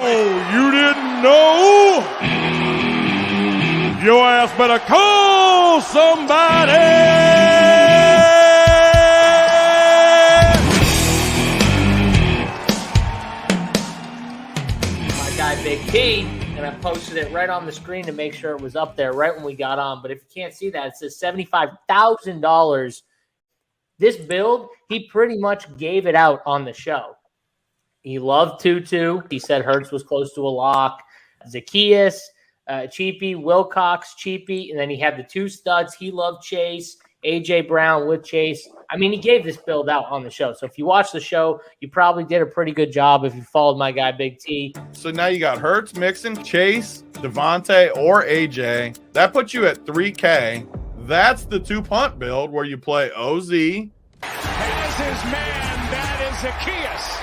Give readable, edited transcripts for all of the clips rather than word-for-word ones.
Oh, you didn't know? Your ass better call somebody! My guy Big T, and I posted it right on the screen to make sure it was up there right when we got on. But if you can't see that, it says $75,000. This build, he pretty much gave it out on the show. He loved Tutu. He said Hurts was close to a lock. Zacchaeus, Cheapy, Wilcox, Cheapy, and then he had the two studs. He loved Chase, A.J. Brown with Chase. I mean, he gave this build out on the show. So if you watch the show, you probably did a pretty good job if you followed my guy Big T. So now you got Hurts, Mixon, Chase, Devontae, or AJ. That puts you at 3K. That's the two-punt build where you play OZ. Has his man, that is Zacchaeus.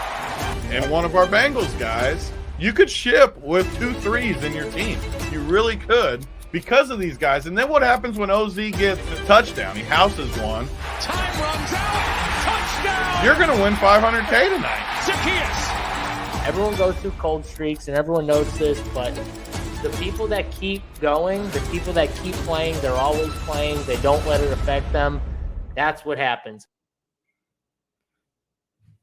And one of our Bengals guys. You could ship with 2 3s in your team. You really could because of these guys. And then what happens when OZ gets the touchdown? He houses one. Time runs out. Touchdown. You're going to win $500K tonight. Zacchaeus. Everyone goes through cold streaks, and everyone knows this, but the people that keep going, the people that keep playing, they're always playing. They don't let it affect them. That's what happens.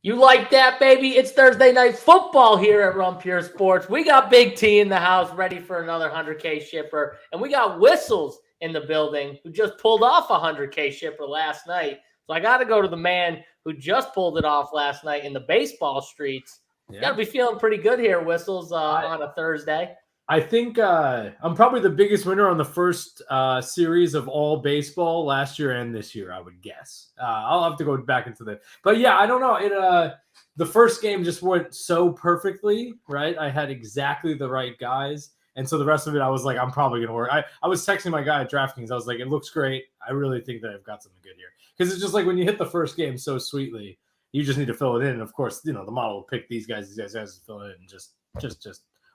You like that, baby? It's Thursday Night Football here at Run Pure Sports. We got Big T in the house ready for another 100K shipper. And we got Whistles in the building who just pulled off a 100K shipper last night. So I got to go to the man who just pulled it off last night in the baseball streets. Yeah. Got to be feeling pretty good here, Whistles, on a Thursday. I think I'm probably the biggest winner on the first series of all baseball last year and this year, I would guess. I'll have to go back into that. But, yeah, I don't know. The first game just went so perfectly, right? I had exactly the right guys. And so the rest of it, I was like, I'm probably going to work. I was texting my guy at Draftkings. I was like, it looks great. I really think that I've got something good here. Because it's just like when you hit the first game so sweetly, you just need to fill it in. And, of course, the model will pick these guys to fill it in. And just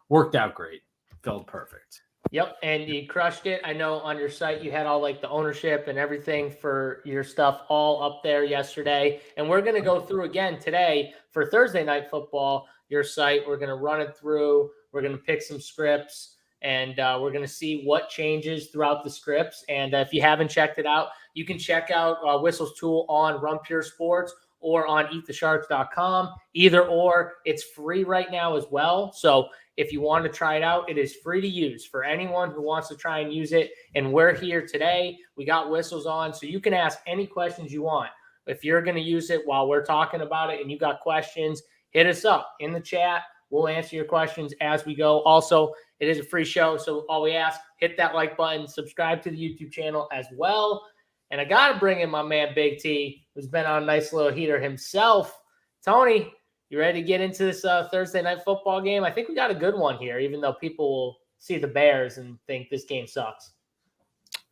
worked out great. Felt perfect. Yep, and you crushed it. I know on your site you had all like the ownership and everything for your stuff all up there yesterday. And we're going to go through again today for Thursday Night Football, your site. We're going to run it through. We're going to pick some scripts, and we're going to see what changes throughout the scripts. And if you haven't checked it out, you can check out Whistle's tool on Run Pure Sports or on eatthesharks.com. Either or, it's free right now as well. So if you want to try it out, it is free to use for anyone who wants to try and use it. And we're here today. We got Whistles on, so you can ask any questions you want. If you're going to use it while we're talking about it and you got questions, hit us up in the chat. We'll answer your questions as we go. Also, it is a free show, so all we ask, hit that like button, subscribe to the YouTube channel as well. And I got to bring in my man Big T, who's been on a nice little heater himself. Tony, you ready to get into this Thursday Night Football game? I think we got a good one here, even though people will see the Bears and think this game sucks.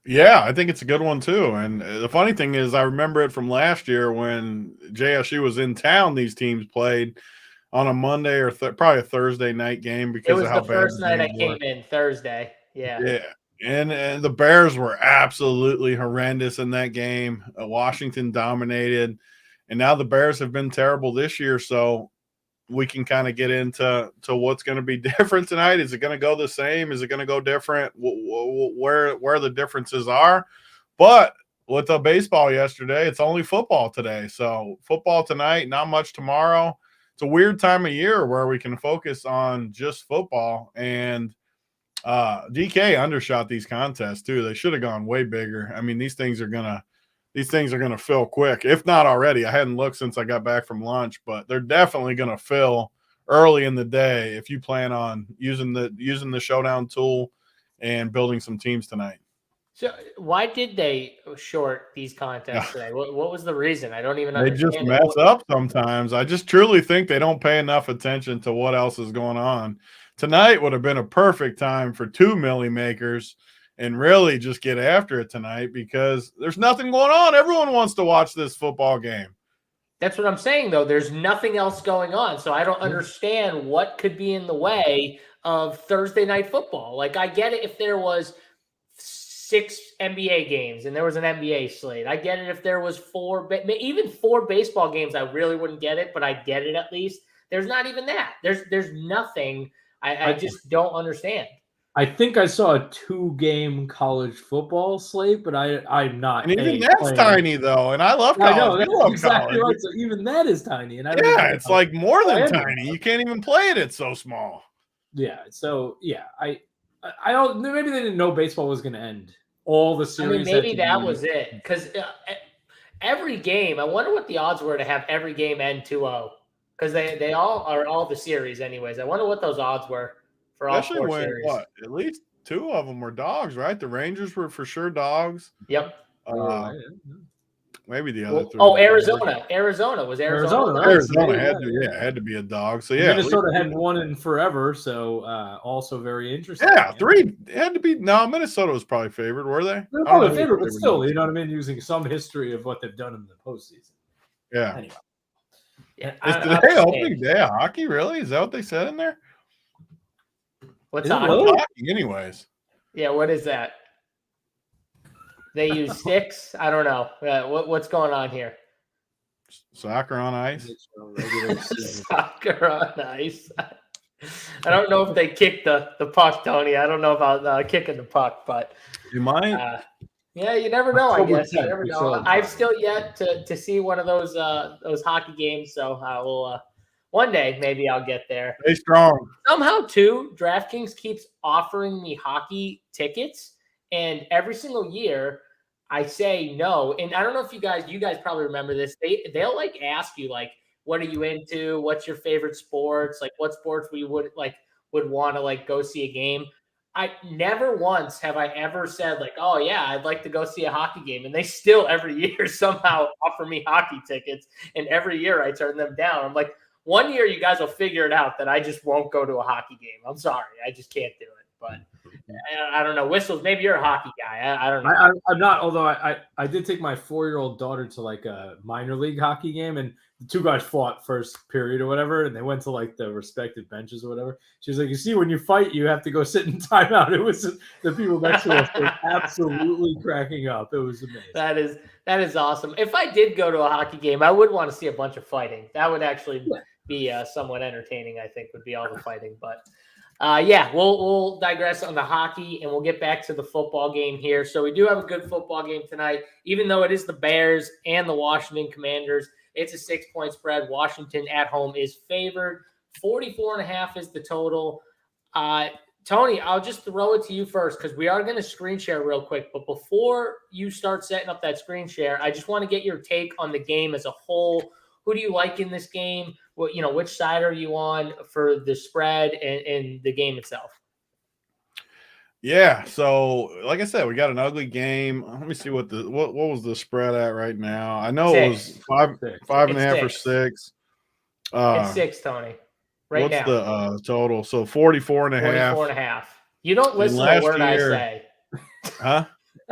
Yeah, I think it's a good one too. And the funny thing is I remember it from last year when JSU was in town. These teams played on a Monday or probably a Thursday night game because of how bad it was the first night I came in, Thursday. Yeah. Yeah. And the Bears were absolutely horrendous in that game. Washington dominated. And now the Bears have been terrible this year, so we can kind of get into what's going to be different tonight. Is it going to go the same? Is it going to go different? Where the differences are? But with the baseball yesterday, it's only football today. So football tonight, not much tomorrow. It's a weird time of year where we can focus on just football. And DK undershot these contests too. They should have gone way bigger. I mean, these things are gonna fill quick, if not already. I hadn't looked since I got back from lunch, but they're definitely gonna fill early in the day if you plan on using the Showdown tool and building some teams tonight. So why did they short these contests today? What was the reason? I don't even understand. They just mess up sometimes. I just truly think they don't pay enough attention to what else is going on. Tonight would have been a perfect time for 2 milli makers and really just get after it tonight because there's nothing going on. Everyone wants to watch this football game. That's what I'm saying, though. There's nothing else going on. So I don't understand what could be in the way of Thursday Night Football. Like, I get it if there was 6 NBA games and there was an NBA slate. I get it if there was 4, even 4 baseball games. I really wouldn't get it, but I get it at least. There's not even that. There's nothing I just don't understand. I think I saw a 2-game college football slate, but I'm not. And even that's tiny though, and I love college. I know that's love exactly college. right. So even that is tiny, and it's like more than tiny. You can't even play it. It's so small. Yeah. So yeah, I don't. Maybe they didn't know baseball was going to end. All the series. I mean, maybe that was it. Because every game, I wonder what the odds were to have every game end 2-0. Because they all are all the series, anyways. I wonder what those odds were for all Especially 4 when series. at least 2 of them were dogs, right? The Rangers were for sure dogs. Yep. Maybe the other 3. Oh, Arizona. Arizona had to be a dog. So yeah, Minnesota hadn't won in forever, so also very interesting. Yeah, 3 had to be. No, Minnesota was probably favored, were they? They're probably favored, but still, you know what I mean. Using some history of what they've done in the postseason. Yeah. Anyway. Yeah. Is today opening day of hockey? Really? Is that what they said in there? What's hockey? Anyways. Yeah. What is that? They use sticks. I don't know. What's going on here? Soccer on ice. Soccer on ice. I don't know if they kicked the puck, Tony. I don't know about kicking the puck, but you might. Yeah, you never know. I guess you never know. I've still yet to see one of those hockey games, so I will. One day, maybe I'll get there. Stay strong. Somehow, too, DraftKings keeps offering me hockey tickets, and every single year I say no. And I don't know if you guys probably remember this. They'll like ask you like, what are you into? What's your favorite sports? Like, what sports we would want to like go see a game. I never once have I ever said like, oh yeah, I'd like to go see a hockey game. And they still every year somehow offer me hockey tickets. And every year I turn them down. I'm like, one year you guys will figure it out that I just won't go to a hockey game. I'm sorry. I just can't do it. But I don't know. Whistles, maybe you're a hockey guy. I don't know. I'm not, although I did take my 4-year-old daughter to like a minor league hockey game, and the 2 guys fought first period or whatever, and they went to like the respective benches or whatever. She was like, you see, when you fight, you have to go sit in timeout. It was the people next to us were absolutely cracking up. It was amazing. That is awesome. If I did go to a hockey game, I would want to see a bunch of fighting. That would actually be somewhat entertaining, I think, would be all the fighting. But we'll digress on the hockey, and we'll get back to the football game here. So we do have a good football game tonight, even though it is the Bears and the Washington Commanders. It's a 6-point spread. Washington at home is favored. 44.5 is the total. Tony, I'll just throw it to you first because we are going to screen share real quick. But before you start setting up that screen share, I just want to get your take on the game as a whole. Who do you like in this game? Which side are you on for the spread and the game itself? Yeah, so like I said, we got an ugly game. Let me see what was the spread at right now. I know 6. It was 5.5 or 6. It's 6, Tony. Right now. What's the total? So 44.5. 44.5. You don't listen to a word I say. Huh?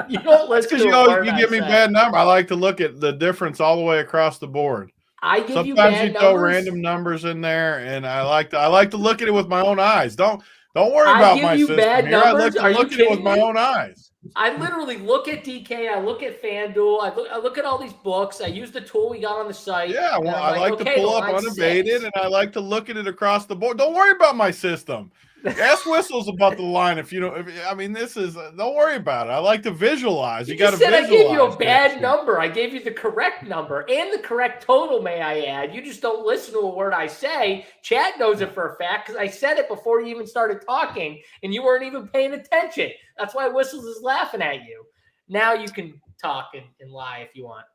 You don't listen to a word you give me bad number. I like to look at the difference all the way across the board. Sometimes you throw random numbers in there, and I like to look at it with my own eyes. Don't worry about my system here. I like to look at it with my own eyes. I literally look at DK. I look at FanDuel. I look at all these books. I use the tool we got on the site. Yeah, well, I like to pull up unabated, and I like to look at it across the board. Don't worry about my system. Ask Whistles about the line if you don't. This is don't worry about it. I like to visualize. You got to visualize. I gave you a bad number. I gave you the correct number and the correct total. May I add? You just don't listen to a word I say. Chad knows it for a fact because I said it before you even started talking, and you weren't even paying attention. That's why Whistles is laughing at you. Now you can talk and lie if you want.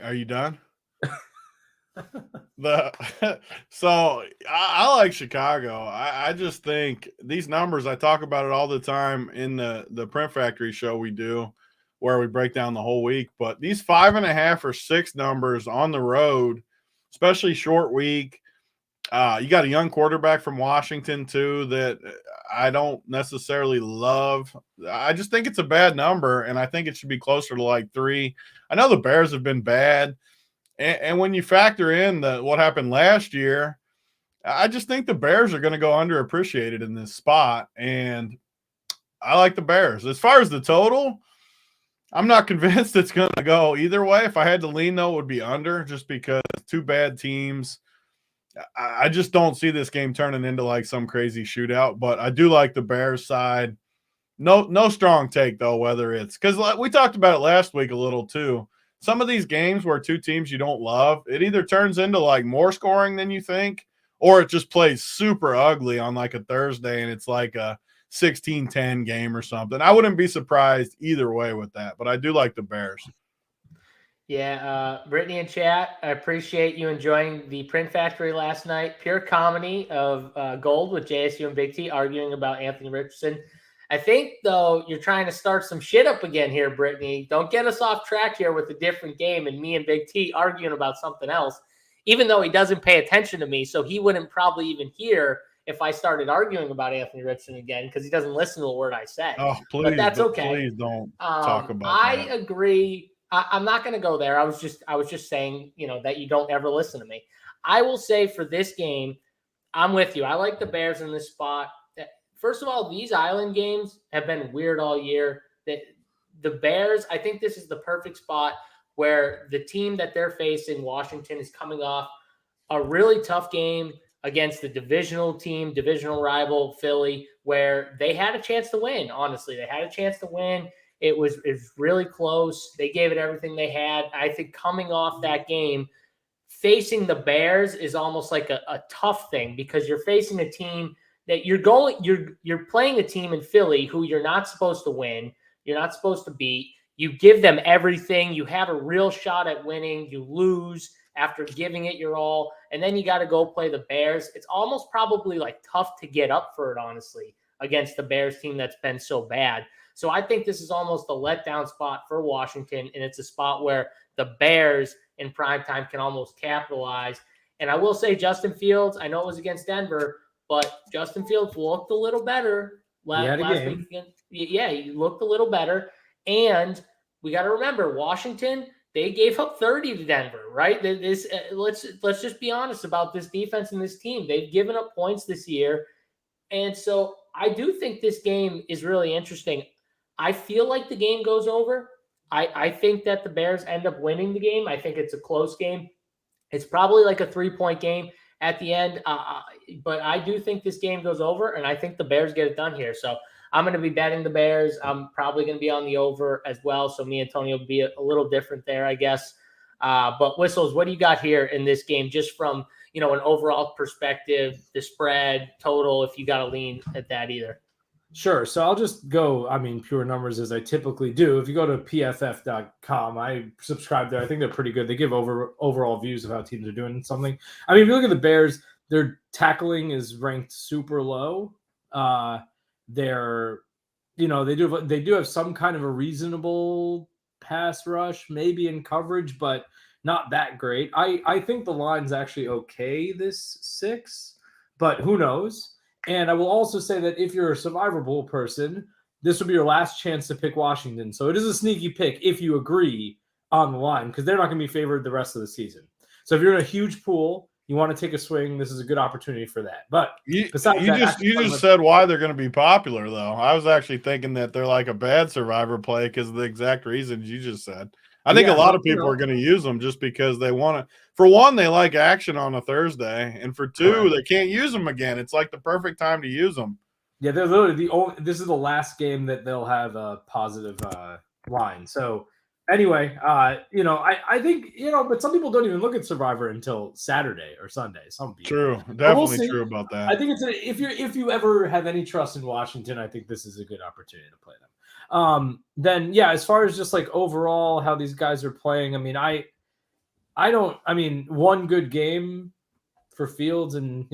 Are you done? So I like Chicago. I just think these numbers, I talk about it all the time in the Print Factory show we do where we break down the whole week, but these 5.5 or 6 numbers on the road, especially short week, you got a young quarterback from Washington too that I don't necessarily love. I just think it's a bad number, and I think it should be closer to like 3. I know the Bears have been bad. And when you factor in what happened last year, I just think the Bears are going to go underappreciated in this spot. And I like the Bears. As far as the total, I'm not convinced it's going to go either way. If I had to lean, though, it would be under just because 2 bad teams. I just don't see this game turning into like some crazy shootout, but I do like the Bears side. No strong take though, whether it's because we talked about it last week a little too. Some of these games where two teams you don't love, it either turns into like more scoring than you think, or it just plays super ugly on like a Thursday and it's like a 16-10 game or something. I wouldn't be surprised either way with that, but I do like the Bears. Yeah, Brittany in chat, I appreciate you enjoying the Print Factory last night. Pure comedy of gold with JSU and Big T arguing about Anthony Richardson. I think, though, you're trying to start some shit up again here, Brittany. Don't get us off track here with a different game and me and Big T arguing about something else, even though he doesn't pay attention to me, so he wouldn't probably even hear if I started arguing about Anthony Richardson again because he doesn't listen to a word I say. Oh, please, but that's okay. Please don't talk about I that. agree. I'm not going to go there. I was just saying, that you don't ever listen to me. I will say for this game, I'm with you. I like the Bears in this spot. First of all, these island games have been weird all year. The Bears, I think this is the perfect spot where the team that they're facing, Washington, is coming off a really tough game against the divisional rival, Philly, where they had a chance to win. Honestly, they had a chance to win. It was really close. They gave it everything they had. I think coming off that game, facing the Bears is almost like a tough thing because you're facing a team that you're playing a team in Philly who you're not supposed to win. You're not supposed to beat. You give them everything. You have a real shot at winning. You lose after giving it your all. And then you got to go play the Bears. It's almost probably like tough to get up for it, honestly, against the Bears team that's been so bad. So I think this is almost a letdown spot for Washington, and it's a spot where the Bears in primetime can almost capitalize. And I will say Justin Fields, I know it was against Denver, but Justin Fields looked a little better last week. Yeah, he looked a little better. And we got to remember, Washington, they gave up 30 to Denver, right? Let's just be honest about this defense and this team. They've given up points this year. And so I do think this game is really interesting. I feel like the game goes over. I think that the Bears end up winning the game. I think it's a close game. It's probably like a 3-point game at the end. But I do think this game goes over, and I think the Bears get it done here. So I'm going to be betting the Bears. I'm probably going to be on the over as well. So me and Tony will be a little different there, I guess. But Whistles, what do you got here in this game just from, an overall perspective, the spread, total, if you got to lean at that either? Sure. So I'll just go, pure numbers as I typically do. If you go to pff.com, I subscribe there. I think they're pretty good. They give overall views of how teams are doing something. If you look at the Bears, their tackling is ranked super low. They're, they do have some kind of a reasonable pass rush, maybe in coverage, but not that great. I think the line's actually okay this 6, but who knows? And I will also say that if you're a Survivor Bowl person, this will be your last chance to pick Washington. So it is a sneaky pick if you agree on the line, because they're not going to be favored the rest of the season. So if you're in a huge pool, you want to take a swing, this is a good opportunity for that. But you just said why they're going to be popular, though. I was actually thinking that they're like a bad Survivor play because of the exact reasons you just said. I think a lot of people are going to use them just because they want to. For one, they like action on a Thursday, and for two, they can't use them again. It's like the perfect time to use them. Yeah, they're literally this is the last game that they'll have a positive line. So anyway, I think but some people don't even look at Survivor until Saturday or Sunday. Some people. True, definitely true about that. I think if you ever have any trust in Washington, I think this is a good opportunity to play them. Then as far as just like overall how these guys are playing, one good game for Fields and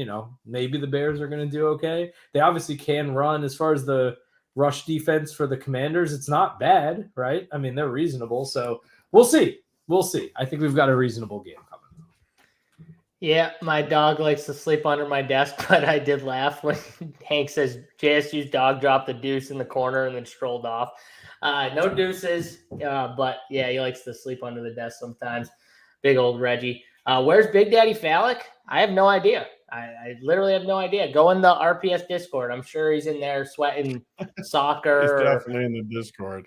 maybe the Bears are going to do okay. They obviously can run. As far as the rush defense for the Commanders, it's not bad, right? They're reasonable. So we'll see. I think we've got a reasonable game coming. Yeah, my dog likes to sleep under my desk, but I did laugh when Hank says JSU's dog dropped the deuce in the corner and then strolled off. No deuces, but yeah, he likes to sleep under the desk sometimes. Big old Reggie. Where's Big Daddy Phallic? I have no idea. I literally have no idea. Go in the RPS Discord. I'm sure he's in there sweating soccer. He's definitely in the Discord.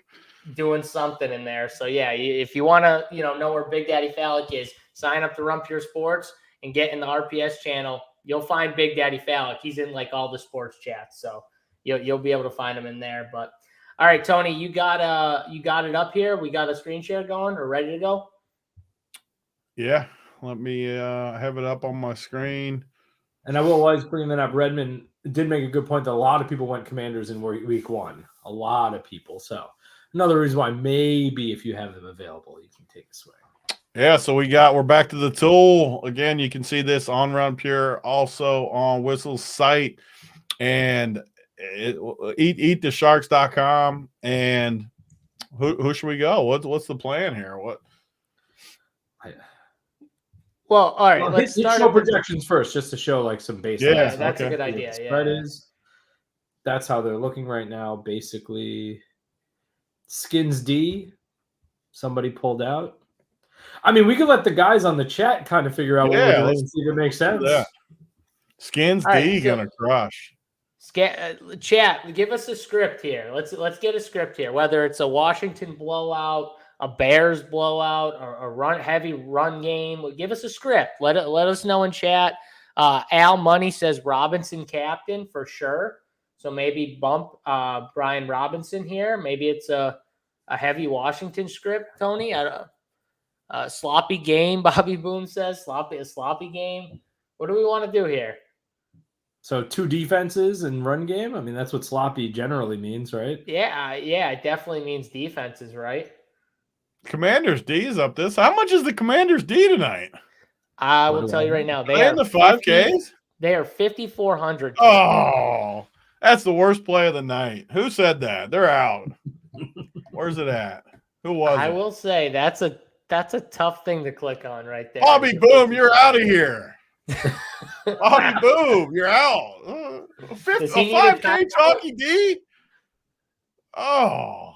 Doing something in there. So yeah, if you want to, know where Big Daddy Phallic is, sign up to Run Pure Sports. and get in the RPS channel, you'll find Big Daddy Fallick. He's in like all the sports chats, so you'll be able to find him in there. But all right, Tony, you got it up here. We got a screen share going or ready to go? Yeah, let me have it up on my screen. And I will always bring that up. Redmond did make a good point that a lot of people went Commanders in week 1. A lot of people. So another reason why maybe if you have them available, you can take a swing. Yeah, so we're back to the tool. Again, you can see this on Run Pure, also on Whistle's site, and eatthesharks.com. And who should we go? What's the plan here? Well, all right, let's start show projections first, just to show like some baseline. Yeah, that's a good idea. Spread is. That's how they're looking right now. Basically, Skins D. Somebody pulled out. I mean, we could let the guys on the chat kind of figure out what we're doing and see if it makes sense. Yeah. Skins D gonna crush. Chat, give us a script here. Let's get a script here. Whether it's a Washington blowout, a Bears blowout, or a heavy run game, give us a script. Let us know in chat. Al Money says Robinson captain for sure. So maybe bump Brian Robinson here. Maybe it's a heavy Washington script, Tony. Sloppy game, Bobby Boone says. A sloppy game. What do we want to do here? So 2 defenses and run game? I mean, that's what sloppy generally means, right? Yeah, it definitely means defenses, right? Commanders D is up this. How much is the Commanders D tonight? I will tell you right now. They are in the 5Ks? They are 5,400. Oh, that's the worst play of the night. Who said that? They're out. Where's it at? Who was it? I will say that's a tough thing to click on right there. Bobby Boom, you're out of here. Bobby Boom, you're out. A 5K Chalky D? Oh.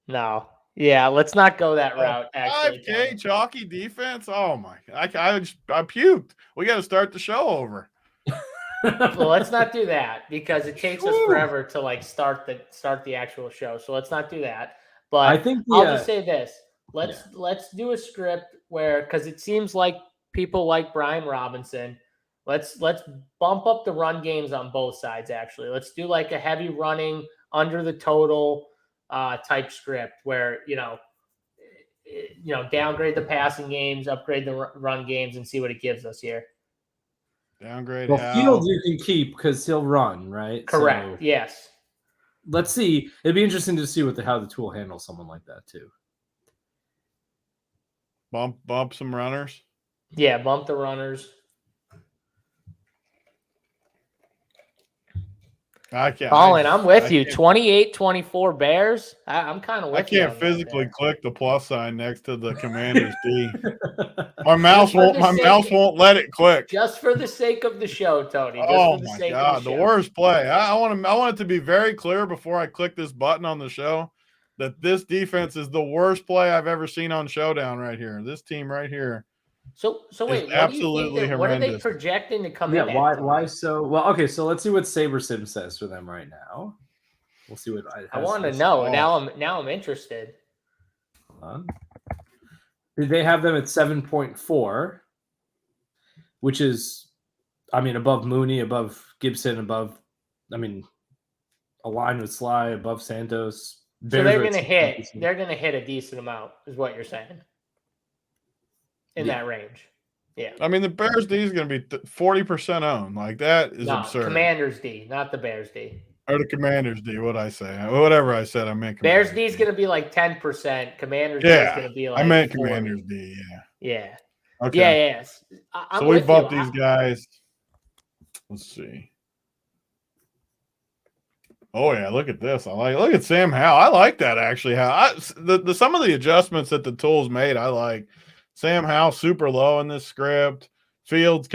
No. Yeah, let's not go that route. Actually, 5K Chalky defense? Oh, my. I puked. We got to start the show over. Well, let's not do that because it takes us forever to like start the actual show. So let's not do that. But I think I'll just say this. Let's do a script where, because it seems like people like Brian Robinson. Let's bump up the run games on both sides. Actually, let's do like a heavy running under the total type script where downgrade the passing games, upgrade the run games, and see what it gives us here. Downgrade. Well, Fields you can keep because he'll run, right? Correct. So, yes. Let's see. It'd be interesting to see how the tool handles someone like that too. Bump some runners. Yeah, bump the runners. I can't. Colin, I'm with you. 28-24 Bears. I'm kind of with you. I can't physically click the plus sign next to the Commanders D. My mouse won't let it click. Just for the sake of the show, Tony. Oh my God, the worst play. I want it to be very clear before I click this button on the show that this defense is the worst play I've ever seen on Showdown right here. This team right here. So wait, what absolutely horrendous. What are they projecting to come in? Yeah, why so? Well, okay, so let's see what SaberSim says for them right now. We'll see what I want to know. Now I'm interested. Hold on. They have them at 7.4, which is, I mean, above Mooney, above Gibson, above, I mean, aligned with Sly, above Santos. So they're going to hit. They're going to hit a decent amount, is what you're saying. In that range. Yeah. I mean, the Bears D is going to be 40% owned. Like, that is absurd. Commanders D, not the Bears D. Or the Commanders D, what'd I say? Whatever I said, I meant Bears D is going to be like 10%. Commanders D is going to be like I meant 40. Commanders D, yeah. Okay. Yeah, yes. So we bumped these guys. Let's see. Oh yeah, look at this. Look at Sam Howell. I like that actually. Some of the adjustments that the tools made, I like. Sam Howell super low in this script. Fields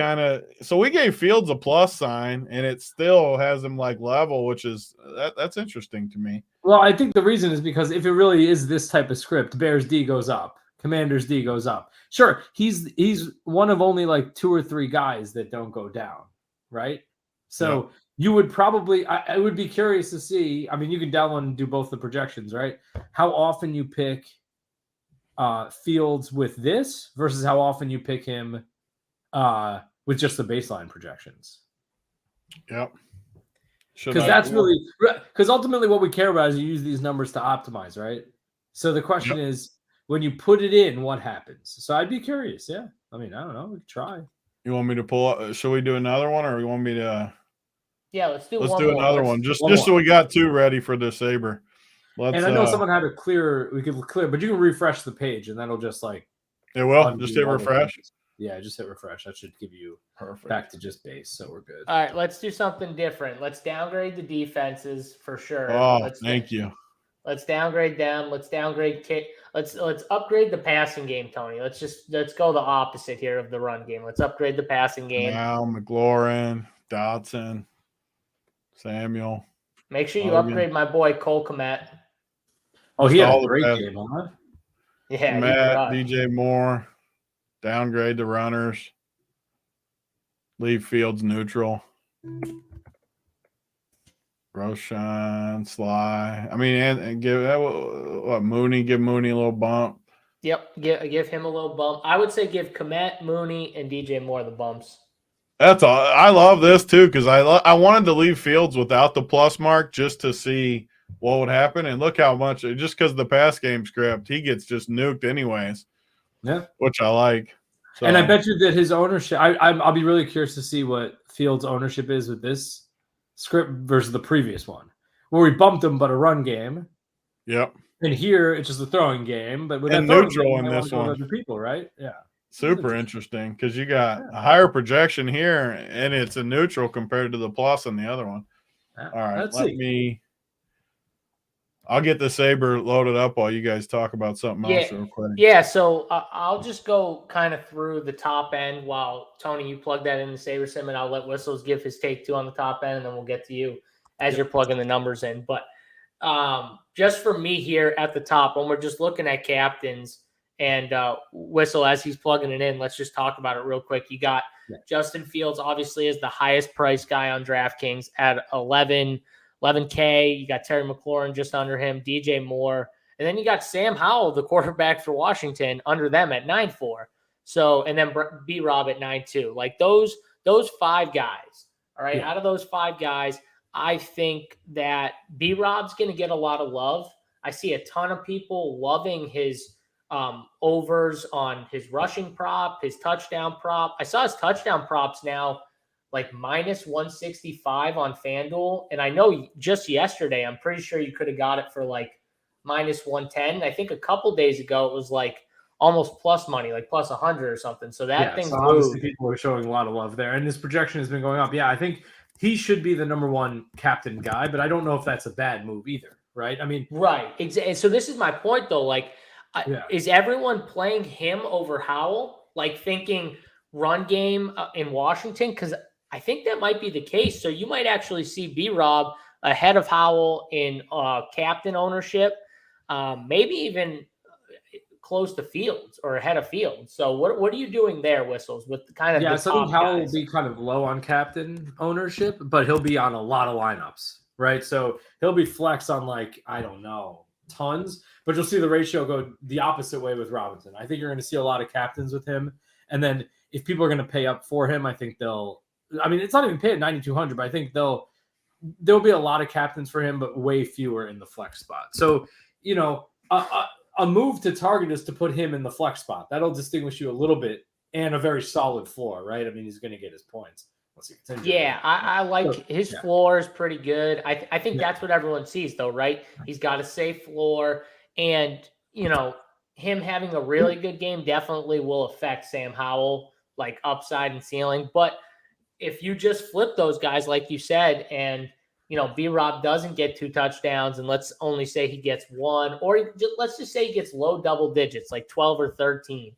so we gave Fields a plus sign and it still has him like level, which is that's interesting to me. Well, I think the reason is because if it really is this type of script, Bears D goes up, Commanders D goes up. Sure, he's one of only like 2 or 3 guys that don't go down, right? So you would probably, I would be curious to see, I mean, you can download and do both the projections, right? How often you pick Fields with this versus how often you pick him with just the baseline projections. Yep. Because ultimately what we care about is you use these numbers to optimize, right? So the question is, when you put it in, what happens? So I'd be curious. Yeah. I mean, I don't know. We could try. You want me to pull up? Should we do another one, or you want me to? Yeah, let's do another one. Just so we got 2 ready for the Saber. And I know someone had to clear. We could clear, but you can refresh the page, and that'll just like. It will. Just hit refresh. Yeah, just hit refresh. That should give you back to just base, so we're good. All right, let's do something different. Let's downgrade the defenses for sure. Oh, thank you. Let's downgrade them. Let's downgrade kick. Let's upgrade the passing game, Tony. Let's go the opposite here of the run game. Let's upgrade the passing game. Now McLaurin, Dotson, Samuel. Make sure you upgrade my boy Cole Kmet. Oh, he had a great game, huh? Yeah, Matt, DJ Moore. Downgrade the runners. Leave Fields neutral. Roshan, Sly. I mean, and give Mooney. Give Mooney a little bump. Yep, give him a little bump. I would say give Kmet, Mooney, and DJ Moore the bumps. That's all. I love this too because I wanted to leave Fields without the plus mark just to see what would happen, and look how much just because of the pass game script, he gets just nuked anyways. Yeah, which I like. So. And I bet you that his ownership. I'll be really curious to see what Fields' ownership is with this script versus the previous one, where we bumped him, but a run game. Yep. And here it's just a throwing game, but with and neutral in this one. Other people, right? Yeah. Super interesting because you got a higher projection here, and it's a neutral compared to the plus in the other one. Yeah. All right, I'll get the Saber loaded up while you guys talk about something else real quick. Yeah, so I'll just go kind of through the top end while, Tony, you plug that in the SaberSim, and I'll let Whistles give his take too on the top end, and then we'll get to you as you're plugging the numbers in. But just for me here at the top, when we're just looking at captains and Whistle, as he's plugging it in, let's just talk about it real quick. You got Justin Fields, obviously, is the highest priced guy on DraftKings at 11K. You got Terry McLaurin just under him, DJ Moore, and then you got Sam Howell, the quarterback for Washington, under them at 9.4. So, and then B-Rob at 9.2. Like those 5 guys. All right, out of those 5 guys, I think that B-Rob's going to get a lot of love. I see a ton of people loving his overs on his rushing prop, his touchdown prop. I saw his touchdown props now like minus 165 on FanDuel. And I know just yesterday, I'm pretty sure you could have got it for like minus 110. I think a couple days ago, it was like almost plus money, like plus 100 or something. So that thing's so obviously people are showing a lot of love there. And this projection has been going up. Yeah, I think he should be the number 1 captain guy, but I don't know if that's a bad move either. Right. I mean, right. So this is my point though. Like, is everyone playing him over Howell? Like thinking run game in Washington? Because I think that might be the case. So you might actually see B-Rob ahead of Howell in captain ownership, maybe even close to Fields or ahead of Fields. So what are you doing there, Whistles, with the kind of so I think Howell will be kind of low on captain ownership, but he'll be on a lot of lineups, right? So he'll be flex on like, I don't know, tons, but you'll see the ratio go the opposite way with Robinson. I think you're going to see a lot of captains with him. And then if people are going to pay up for him, I think it's not even paid at 9,200, but I think there'll be a lot of captains for him, but way fewer in the flex spot. So, a move to target is to put him in the flex spot. That'll distinguish you a little bit and a very solid floor, right? I mean, he's going to get his points. Yeah, I like his floor is pretty good. I think that's what everyone sees, though, right? He's got a safe floor, and him having a really good game definitely will affect Sam Howell, like upside and ceiling. But if you just flip those guys, like you said, and B-Rob doesn't get 2 touchdowns, and let's only say he gets 1, or let's just say he gets low double digits, like 12 or 13.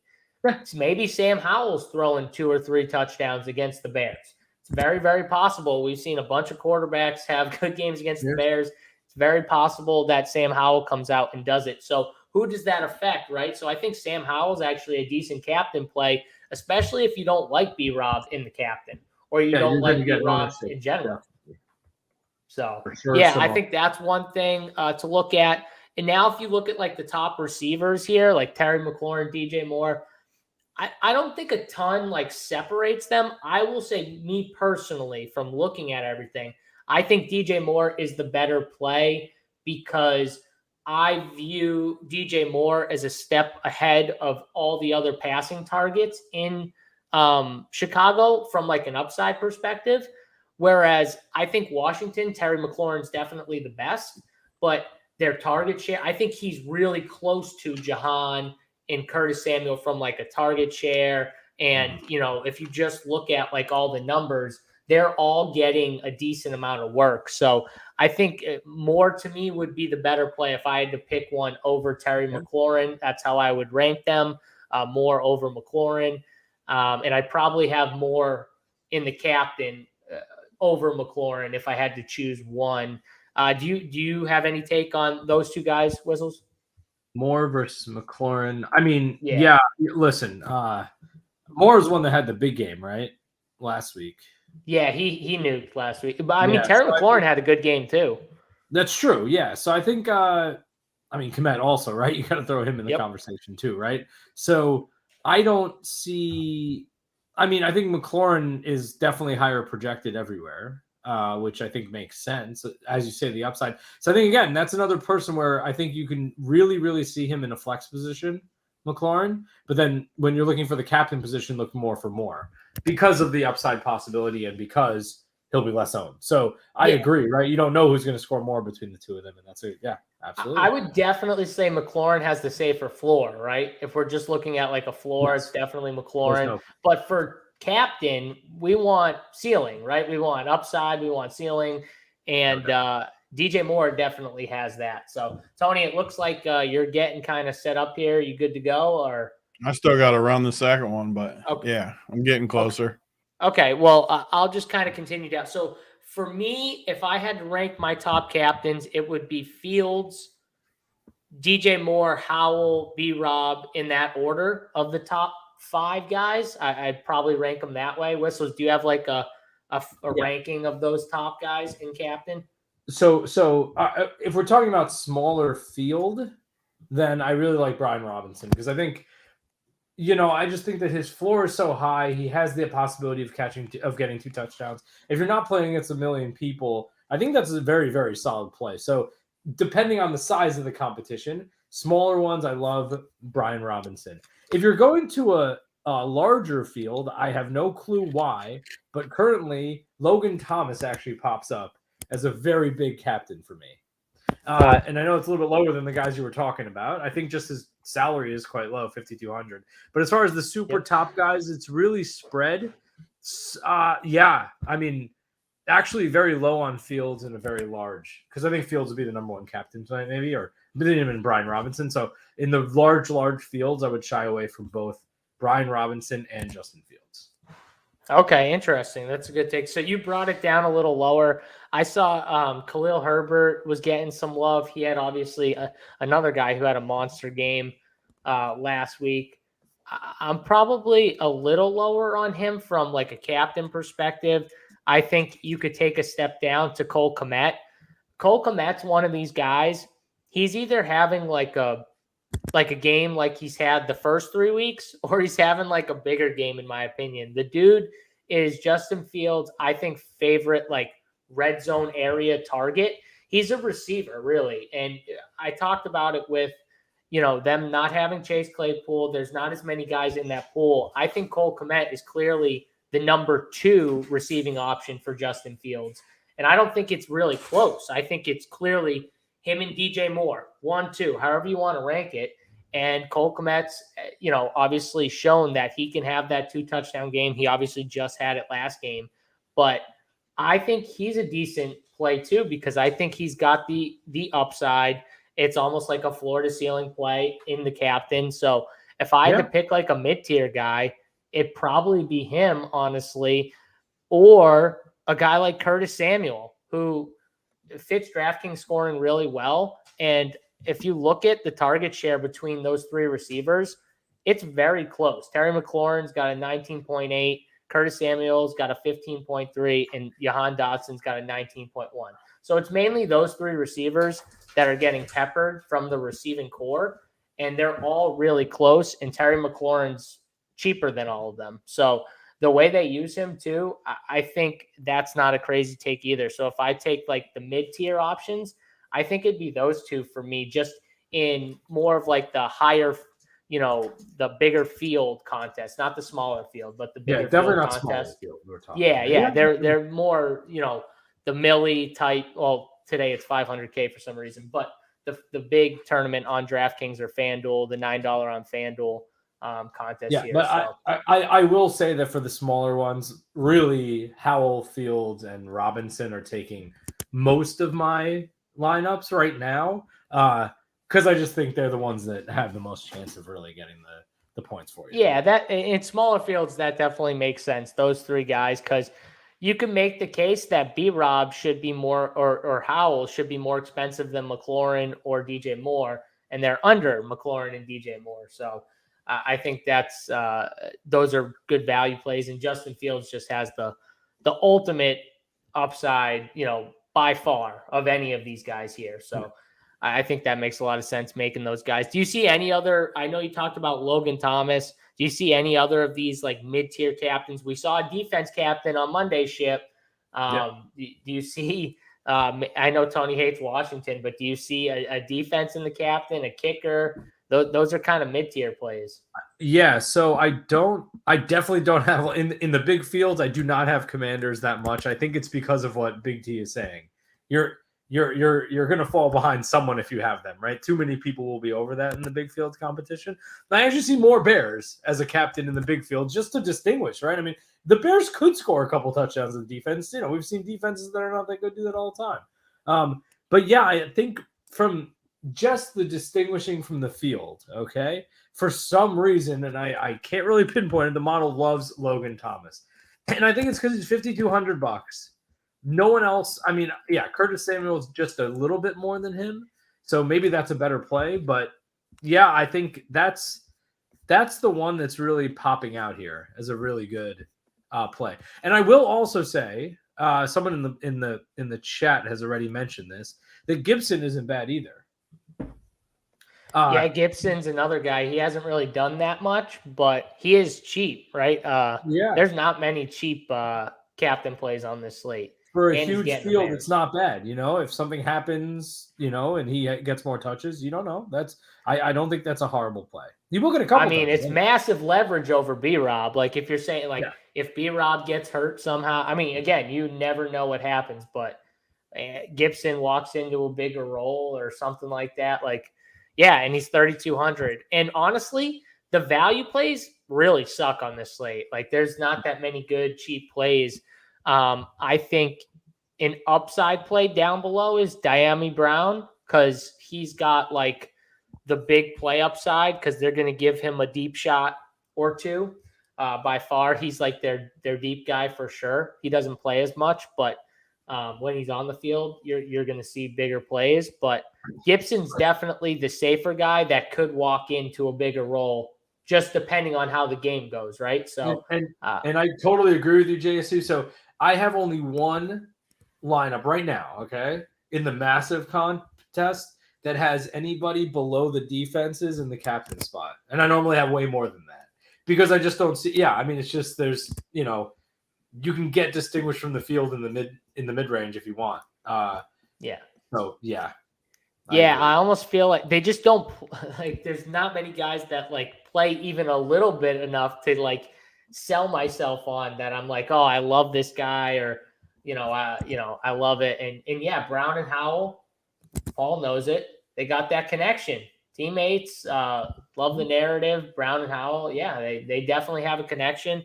Maybe Sam Howell's throwing 2 or 3 touchdowns against the Bears. It's very, very possible. We've seen a bunch of quarterbacks have good games against the Bears. It's very possible that Sam Howell comes out and does it. So who does that affect, right? So I think Sam Howell's actually a decent captain play, especially if you don't like B-Rob in the captain, or you don't like B-Rob in general. So, I think that's one thing to look at. And now if you look at like the top receivers here, like Terry McLaurin, DJ Moore, I don't think a ton like separates them. I will say, me personally, from looking at everything, I think DJ Moore is the better play because I view DJ Moore as a step ahead of all the other passing targets in Chicago from like an upside perspective. Whereas I think Washington, Terry McLaurin's definitely the best, but their target share, I think he's really close to Jahan and Curtis Samuel from like a target share. And, if you just look at like all the numbers, they're all getting a decent amount of work. So I think Moore to me would be the better play if I had to pick one over Terry McLaurin. That's how I would rank them, Moore over McLaurin. And I'd probably have Moore in the captain over McLaurin if I had to choose one. Do you have any take on those two guys, Whistles? Moore versus McLaurin. I mean, yeah listen, Moore is one that had the big game, right? Last week. Yeah, he nuked last week. But I mean, Terry McLaurin had a good game too. That's true. Yeah. So I think Kmet also, right? You got to throw him in the conversation too, right? So I don't see. I think McLaurin is definitely higher projected everywhere, which I think makes sense. As you say, the upside. So I think, again, that's another person where I think you can really, really see him in a flex position, McLaurin. But then when you're looking for the captain position, look more for Moore because of the upside possibility and because he'll be less owned. So I agree, right? You don't know who's going to score more between the two of them. And that's it. Yeah, absolutely. I would definitely say McLaurin has the safer floor, right? If we're just looking at like a floor, it's definitely McLaurin. But for captain, we want ceiling, right? We want upside, we want ceiling. And DJ Moore definitely has that. So, Tony, it looks like you're getting kind of set up here. You good to go? Or I still got to run the second one, but yeah, I'm getting closer. Okay, well, I'll just kind of continue down. So for me, if I had to rank my top captains, it would be Fields, DJ Moore, Howell, B-Rob in that order of the top 5 guys. I'd probably rank them that way. Whistles, do you have like a ranking of those top guys in captain? So if we're talking about smaller field, then I really like Brian Robinson because I think – I just think that his floor is so high. He has the possibility of getting 2 touchdowns. If you're not playing against a million people, I think that's a very, very solid play. So depending on the size of the competition, smaller ones, I love Brian Robinson. If you're going to a larger field, I have no clue why, but currently Logan Thomas actually pops up as a very big captain for me. And I know it's a little bit lower than the guys you were talking about. I think just his salary is quite low, $5,200. But as far as the super top guys, it's really spread. Actually very low on Fields and a very large, because I think Fields would be the number 1 captain tonight, maybe, or even Brian Robinson. So in the large fields, I would shy away from both Brian Robinson and Justin Fields. Okay, interesting. That's a good take. So you brought it down a little lower. I saw Khalil Herbert was getting some love. He had obviously another guy who had a monster game last week. I'm probably a little lower on him from like a captain perspective. I think you could take a step down to Cole Kmet. Cole Kmet's one of these guys. He's either having like a game like he's had the first 3 weeks, or he's having like a bigger game, in my opinion. The dude is Justin Fields, I think, favorite like red zone area target. He's a receiver, really. And I talked about it with, them not having Chase Claypool. There's not as many guys in that pool. I think Cole Kmet is clearly the number 2 receiving option for Justin Fields. And I don't think it's really close. I think it's clearly him and DJ Moore, 1, 2, however you want to rank it. And Cole Kmet's, obviously shown that he can have that 2 touchdown game. He obviously just had it last game. But I think he's a decent play too, because I think he's got the upside. It's almost like a floor to ceiling play in the captain. So if I had to pick like a mid-tier guy, it'd probably be him, honestly, or a guy like Curtis Samuel, who fits Draftkings scoring really well. And if you look at the target share between those 3 receivers, it's very close. Terry McLaurin's got a 19.8, Curtis Samuel's got a 15.3, and Jahan Dotson's got a 19.1. So it's mainly those 3 receivers that are getting peppered from the receiving core, and they're all really close. And Terry McLaurin's cheaper than all of them. So the way they use him too, I think that's not a crazy take either. So if I take like the mid-tier options, I think it'd be those two for me, just in more of like the higher, the bigger field contest, not the smaller field, but the bigger definitely field not contest. smaller field we're talking Yeah, about. they're more, the milli type. Well, today it's 500K for some reason, but the big tournament on DraftKings or FanDuel, the $9 on FanDuel contest Yeah, here. but So I will say that for the smaller ones, really Howell, Fields, and Robinson are taking most of my lineups right now because I just think they're the ones that have the most chance of really getting the points for you. yeah, that in smaller fields, that definitely makes sense. Those three guys, because you can make the case that B-Rob should be more, or Howell should be more expensive than McLaurin or DJ Moore, and they're under McLaurin and DJ Moore. So I think that's those are good value plays, and Justin Fields just has the ultimate upside, by far of any of these guys here. So I think that makes a lot of sense making those guys. Do you see any other? I know you talked about Logan Thomas. Do you see any other of these like mid-tier captains? We saw a defense captain on Monday's ship. Do you see? I know Tony hates Washington, but do you see a defense in the captain, a kicker? Those are kind of mid-tier plays. Yeah, so I definitely don't have in the big fields. I do not have Commanders that much. I think it's because of what Big T is saying. You're going to fall behind someone if you have them, right? Too many people will be over that in the big field competition. I actually see more Bears as a captain in the big field just to distinguish, right? I mean, the Bears could score a couple touchdowns in defense. We've seen defenses that are not that good do that all the time. But yeah, I think from just the distinguishing from the field, okay? For some reason, and I can't really pinpoint it, the model loves Logan Thomas. And I think it's because he's $5,200. No one else. I mean, yeah, Curtis Samuel's just a little bit more than him, so maybe that's a better play. But yeah, I think that's the one that's really popping out here as a really good play. And I will also say, someone in the chat has already mentioned this, that Gibson isn't bad either. Yeah, Gibson's another guy. He hasn't really done that much, but he is cheap, right? Yeah, there's not many cheap captain plays on this slate. For a huge field, it's not bad. If something happens, and he gets more touches, you don't know. I don't think that's a horrible play. He will get a couple. I mean, it's massive leverage over B-Rob. Like if you're saying if B-Rob gets hurt somehow, I mean, again, you never know what happens, but Gibson walks into a bigger role or something like that. Like, yeah, and he's 3,200. And honestly, the value plays really suck on this slate. Like there's not that many good cheap plays. I think an upside play down below is Diami Brown because he's got like the big play upside because they're going to give him a deep shot or two. By far, he's like their deep guy for sure. He doesn't play as much, but when he's on the field, you're going to see bigger plays. But Gibson's definitely the safer guy that could walk into a bigger role, just depending on how the game goes, right? So, and I totally agree with you, JSU. So I have only one lineup right now, okay, in the massive contest that has anybody below the defenses in the captain spot. And I normally have way more than that because I just don't see. Yeah, I mean, it's just there's you can get distinguished from the field in the mid range if you want. Yeah. So yeah. I almost feel like they just don't like. There's not many guys that like play even a little bit enough to like sell myself on that. I'm like, oh, I love this guy, or I love it. And yeah, Brown and Howell, Paul knows it. They got that connection. Teammates, love the narrative. Brown and Howell, yeah, they definitely have a connection.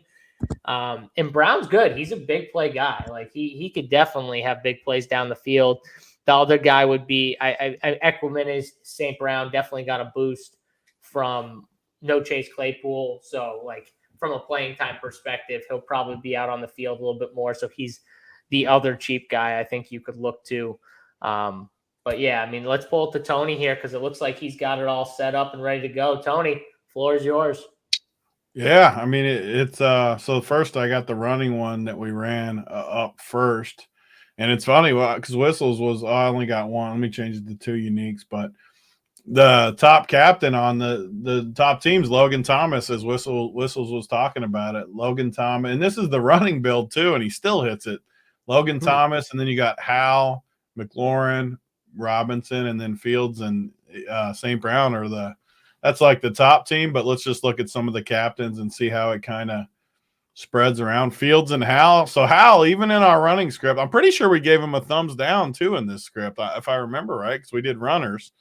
And Brown's good. He's a big play guy. Like he could definitely have big plays down the field. The other guy would be Equanimeous St. Brown. Definitely got a boost from no Chase Claypool. So like from a playing time perspective, he'll probably be out on the field a little bit more. So he's the other cheap guy I think you could look to. But yeah, I mean, let's pull it to Tony here because it looks like he's got it all set up and ready to go. Tony, floor is yours. Yeah, I mean, it's so first I got the running one that we ran up first. And it's funny because Whistles was, I only got one. Let me change it to two uniques. But the top captain on the top teams, Logan Thomas, as Whistles was talking about it. Logan Thomas, and this is the running build too, and he still hits it. Logan Thomas, and then you got Hal, McLaurin, Robinson, and then Fields and St. Brown are that's like the top team. But let's just look at some of the captains and see how it kind of spreads around. Fields and Hal. So Hal, even in our running script, I'm pretty sure we gave him a thumbs down too in this script, if I remember right, because we did runners.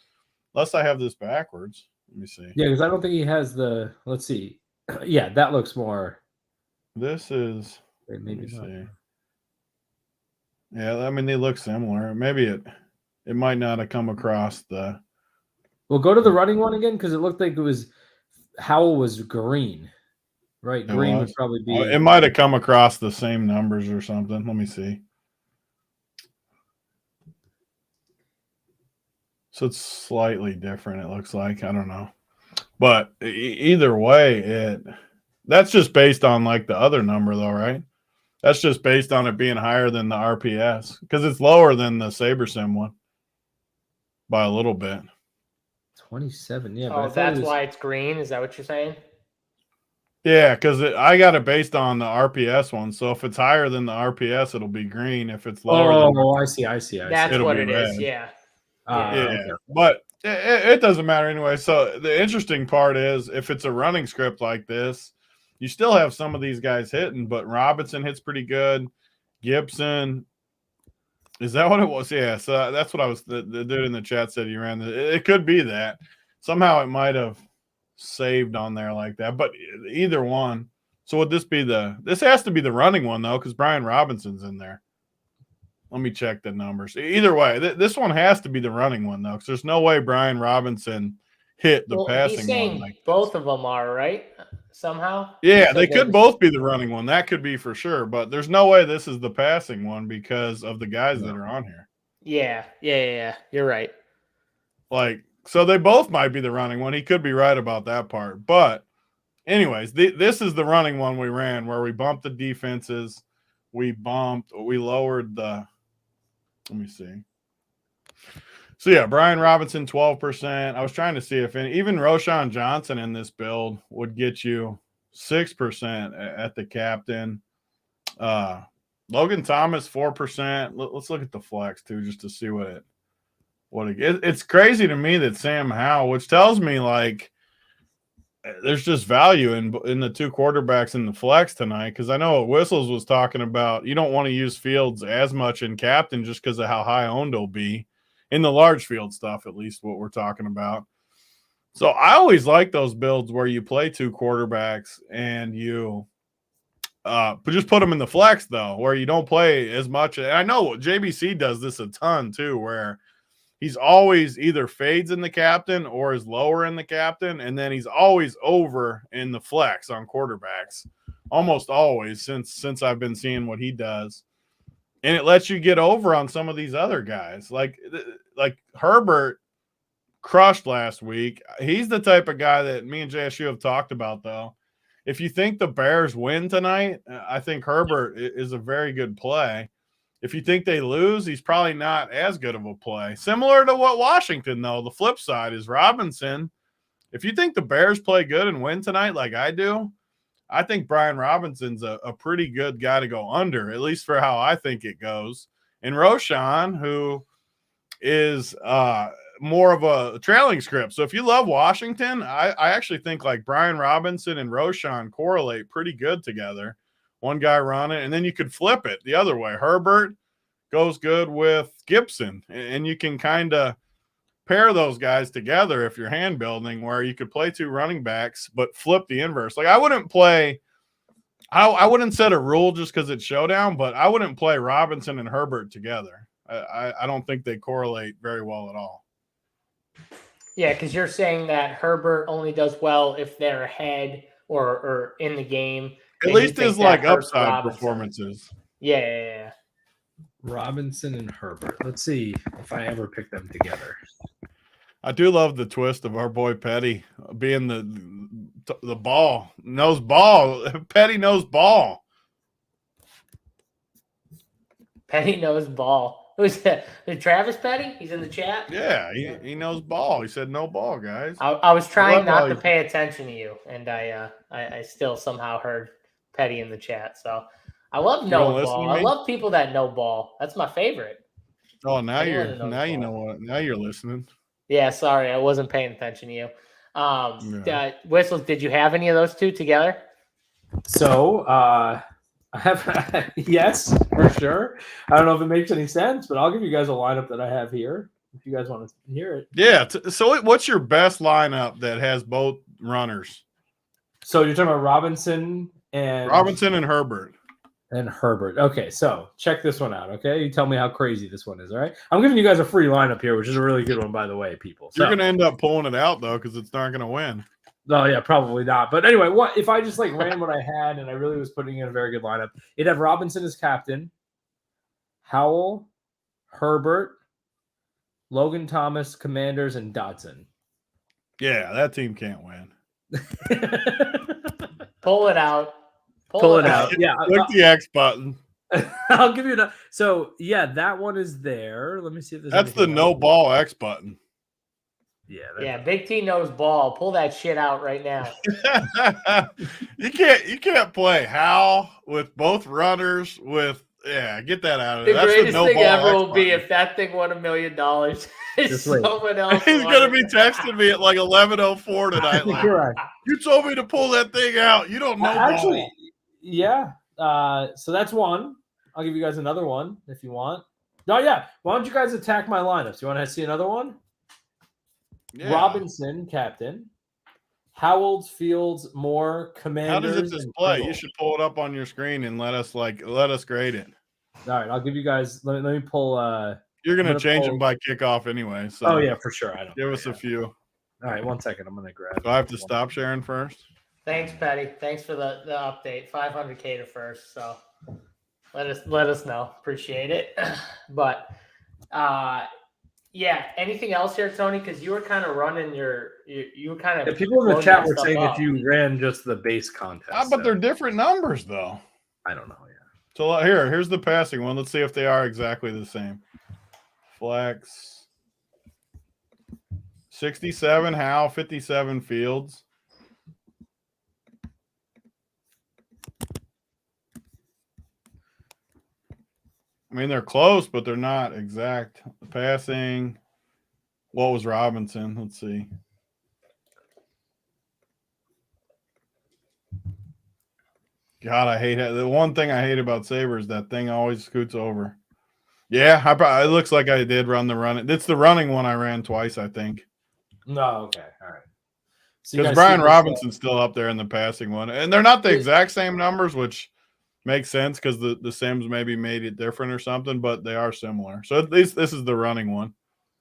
Unless I have this backwards. Let me see. Yeah, because I don't think he has the. Let's see. Yeah, that looks more. This is. Maybe let not. me see. Yeah, I mean they look similar. Maybe it might not have come across the. Well, go to the running one again because it looked like it was Howell was green, right? Green would probably be. It might have come across the same numbers or something. Let me see. So it's slightly different, it looks like. I don't know. But either way, that's just based on like the other number though, right? That's just based on it being higher than the RPS because it's lower than the SaberSim one by a little bit. 27, yeah. Oh, that's why it's green. Is that what you're saying? Yeah, because I got it based on the RPS one. So if it's higher than the RPS, it'll be green. If it's lower, I see. That's what it is. Yeah. Yeah, but it doesn't matter anyway. So the interesting part is if it's a running script like this, you still have some of these guys hitting, but Robinson hits pretty good. Gibson, is that what it was? Yeah, so that's what I was. The dude in the chat said he ran. It could be that somehow it might have saved on there like that, but either one. So would this be this has to be the running one though, because Brian Robinson's in there. Let me check the numbers. Either way, this one has to be the running one, though, because there's no way Brian Robinson hit the passing he's saying one. Like both of them are, right? Somehow? Yeah, they could both be the running one. That could be for sure. But there's no way this is the passing one because of the guys that are on here. Yeah. You're right. Like, so they both might be the running one. He could be right about that part. But anyways, this is the running one we ran where we bumped the defenses. We lowered the – let me see. So, yeah, Brian Robinson, 12%. I was trying to see if even Roshan Johnson in this build would get you 6% at the captain. Logan Thomas, 4%. Let's look at the flex, too, just to see it's crazy to me that Sam Howell, which tells me, like, there's just value in the two quarterbacks in the flex tonight because I know what Whistles was talking about. You don't want to use Fields as much in captain just because of how high owned he'll be in the large field stuff, at least what we're talking about. So I always like those builds where you play two quarterbacks and you just put them in the flex, though, where you don't play as much. And I know JBC does this a ton, too, where he's always either fades in the captain or is lower in the captain, and then he's always over in the flex on quarterbacks, almost always since I've been seeing what he does. And it lets you get over on some of these other guys. Like Herbert crushed last week. He's the type of guy that me and JSU have talked about, though. If you think the Bears win tonight, I think Herbert is a very good play. If you think they lose, he's probably not as good of a play. Similar to what Washington, though. The flip side is Robinson. If you think the Bears play good and win tonight like I do, I think Brian Robinson's a pretty good guy to go under, at least for how I think it goes. And Roshan, who is more of a trailing script. So if you love Washington, I actually think like Brian Robinson and Roshan correlate pretty good together. One guy running, and then you could flip it the other way. Herbert goes good with Gibson, and you can kind of pair those guys together if you're hand building, where you could play two running backs but flip the inverse. Like I wouldn't set a rule just because it's Showdown, but I wouldn't play Robinson and Herbert together. I don't think they correlate very well at all. Yeah, because you're saying that Herbert only does well if they're ahead or in the game. At least his like upside performances. Yeah. Robinson and Herbert. Let's see if I ever pick them together. I do love the twist of our boy Petty being the ball. Knows ball. Petty knows ball. Petty knows ball. Who's that? Travis Petty? He's in the chat. Yeah, he knows ball. He said no ball, guys. I was trying not to you. pay attention to you, and I still somehow heard Petty in the chat. So I love knowing ball. I love people that know ball. That's my favorite. Oh, now you know what? Now you're listening. Yeah, sorry, I wasn't paying attention to you. Whistles, did you have any of those two together? So I have yes, for sure. I don't know if it makes any sense, but I'll give you guys a lineup that I have here if you guys want to hear it. Yeah. So what's your best lineup that has both runners? So you're talking about Robinson and Herbert. And Herbert. Okay, so check this one out, okay? You tell me how crazy this one is, all right? I'm giving you guys a free lineup here, which is a really good one, by the way, people. So, you're going to end up pulling it out, though, because it's not going to win. Oh, yeah, probably not. But anyway, what if I just, ran what I had and I really was putting in a very good lineup? It'd have Robinson as captain, Howell, Herbert, Logan Thomas, Commanders, and Dotson. Yeah, that team can't win. Pull it out. Pull it out. Yeah. Click the X button. I'll give you that. So, yeah, that one is there. Let me see if there's That's the no ball X button. Yeah, Big T knows ball. Pull that shit out right now. You can't play Hal with both runners get that out of there. The greatest thing ever will be if that thing won $1 million. Someone else. He's gonna be texting me at 11:04 tonight. Like, right. You told me to pull that thing out. You don't know. Actually, ball. Yeah. So that's one. I'll give you guys another one if you want. No, yeah. Why don't you guys attack my lineups? You want to see another one? Yeah. Robinson, captain. Howell, Fields, Moore, Commanders. How does it display? You should pull it up on your screen and let us grade it. All right, I'll give you guys. Let me pull. You're gonna change them by kickoff anyway. So oh yeah, for sure. I don't. Give us a few. All right, 1 second. I'm gonna grab. Do I have to stop sharing first? Thanks, Petty. Thanks for the update. 500K to first. So let us know. Appreciate it. But yeah. Anything else here, Tony? Because you were kind of running you were kind of. Yeah, people in the chat were saying that you ran just the base contest. But they're different numbers, though. I don't know. Yeah. So here's the passing one. Let's see if they are exactly the same. Flex. 67 Hal, 57 Fields. I mean, they're close, but they're not exact. Passing. What was Robinson? Let's see. God, I hate it. The one thing I hate about Saber is that thing always scoots over. Yeah, it looks like I did run the running. It's the running one I ran twice, I think. No, okay, all right. Because Brian Robinson's still up there in the passing one, and they're not the exact same numbers, which makes sense because the Sims maybe made it different or something, but they are similar. So at least this is the running one.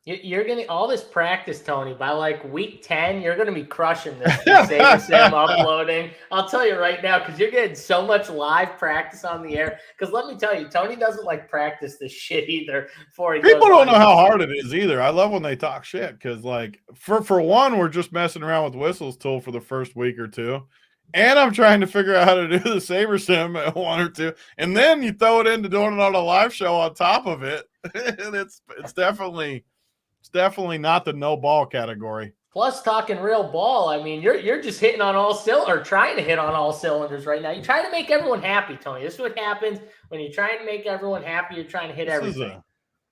You're getting all this practice, Tony. By week 10, you're going to be crushing this SaberSim uploading. I'll tell you right now, because you're getting so much live practice on the air. Because let me tell you, Tony doesn't practice this shit either. People don't know how hard it is either. I love when they talk shit because, for one, we're just messing around with Whistle's tool for the first week or two. And I'm trying to figure out how to do the SaberSim at 1 or 2. And then you throw it into doing it on a live show on top of it. And it's definitely not the no ball category. Plus, talking real ball. I mean, you're just hitting on all cylinders, or trying to hit on all cylinders right now. You're trying to make everyone happy, Tony. This is what happens when you're trying to make everyone happy. You're trying to hit everything.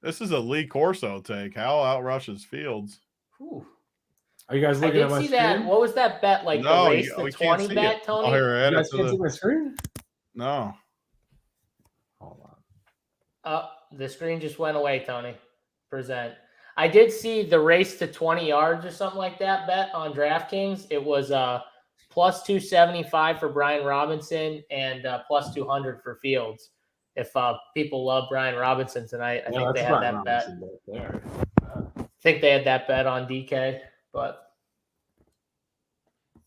This is a Lee Corso take. Hal outrushes Fields. Whew. Are you guys looking at my screen? That. What was that bet? The race to 20 bet, Tony? You guys can't see my screen? No. Hold on. The screen just went away, Tony. Present. I did see the race to 20 yards or something like that bet on Draftkings. It was plus 275 for Brian Robinson and plus 200 for Fields. If people love Brian Robinson tonight, I think they had that bet. I think they had that bet on DK, but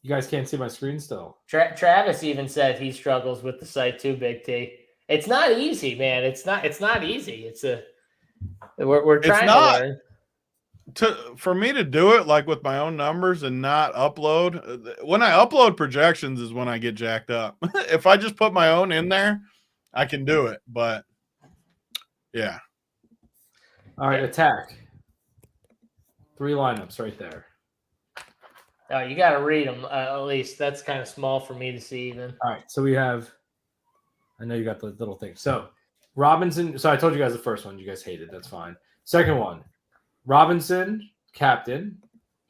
you guys can't see my screen still. Travis even said he struggles with the site too, Big T. It's not easy, man. It's not easy. We're trying to learn. For me to do it with my own numbers and not upload, when I upload projections is when I get jacked up. If I just put my own in there, I can do it. But yeah, All right, attack. 3 lineups right there. Oh, you got to read them at least. That's kind of small for me to see even. All right, so we have. I know you got the little thing. So Robinson. So I told you guys the first one. You guys hated. That's fine. Second one, Robinson, captain.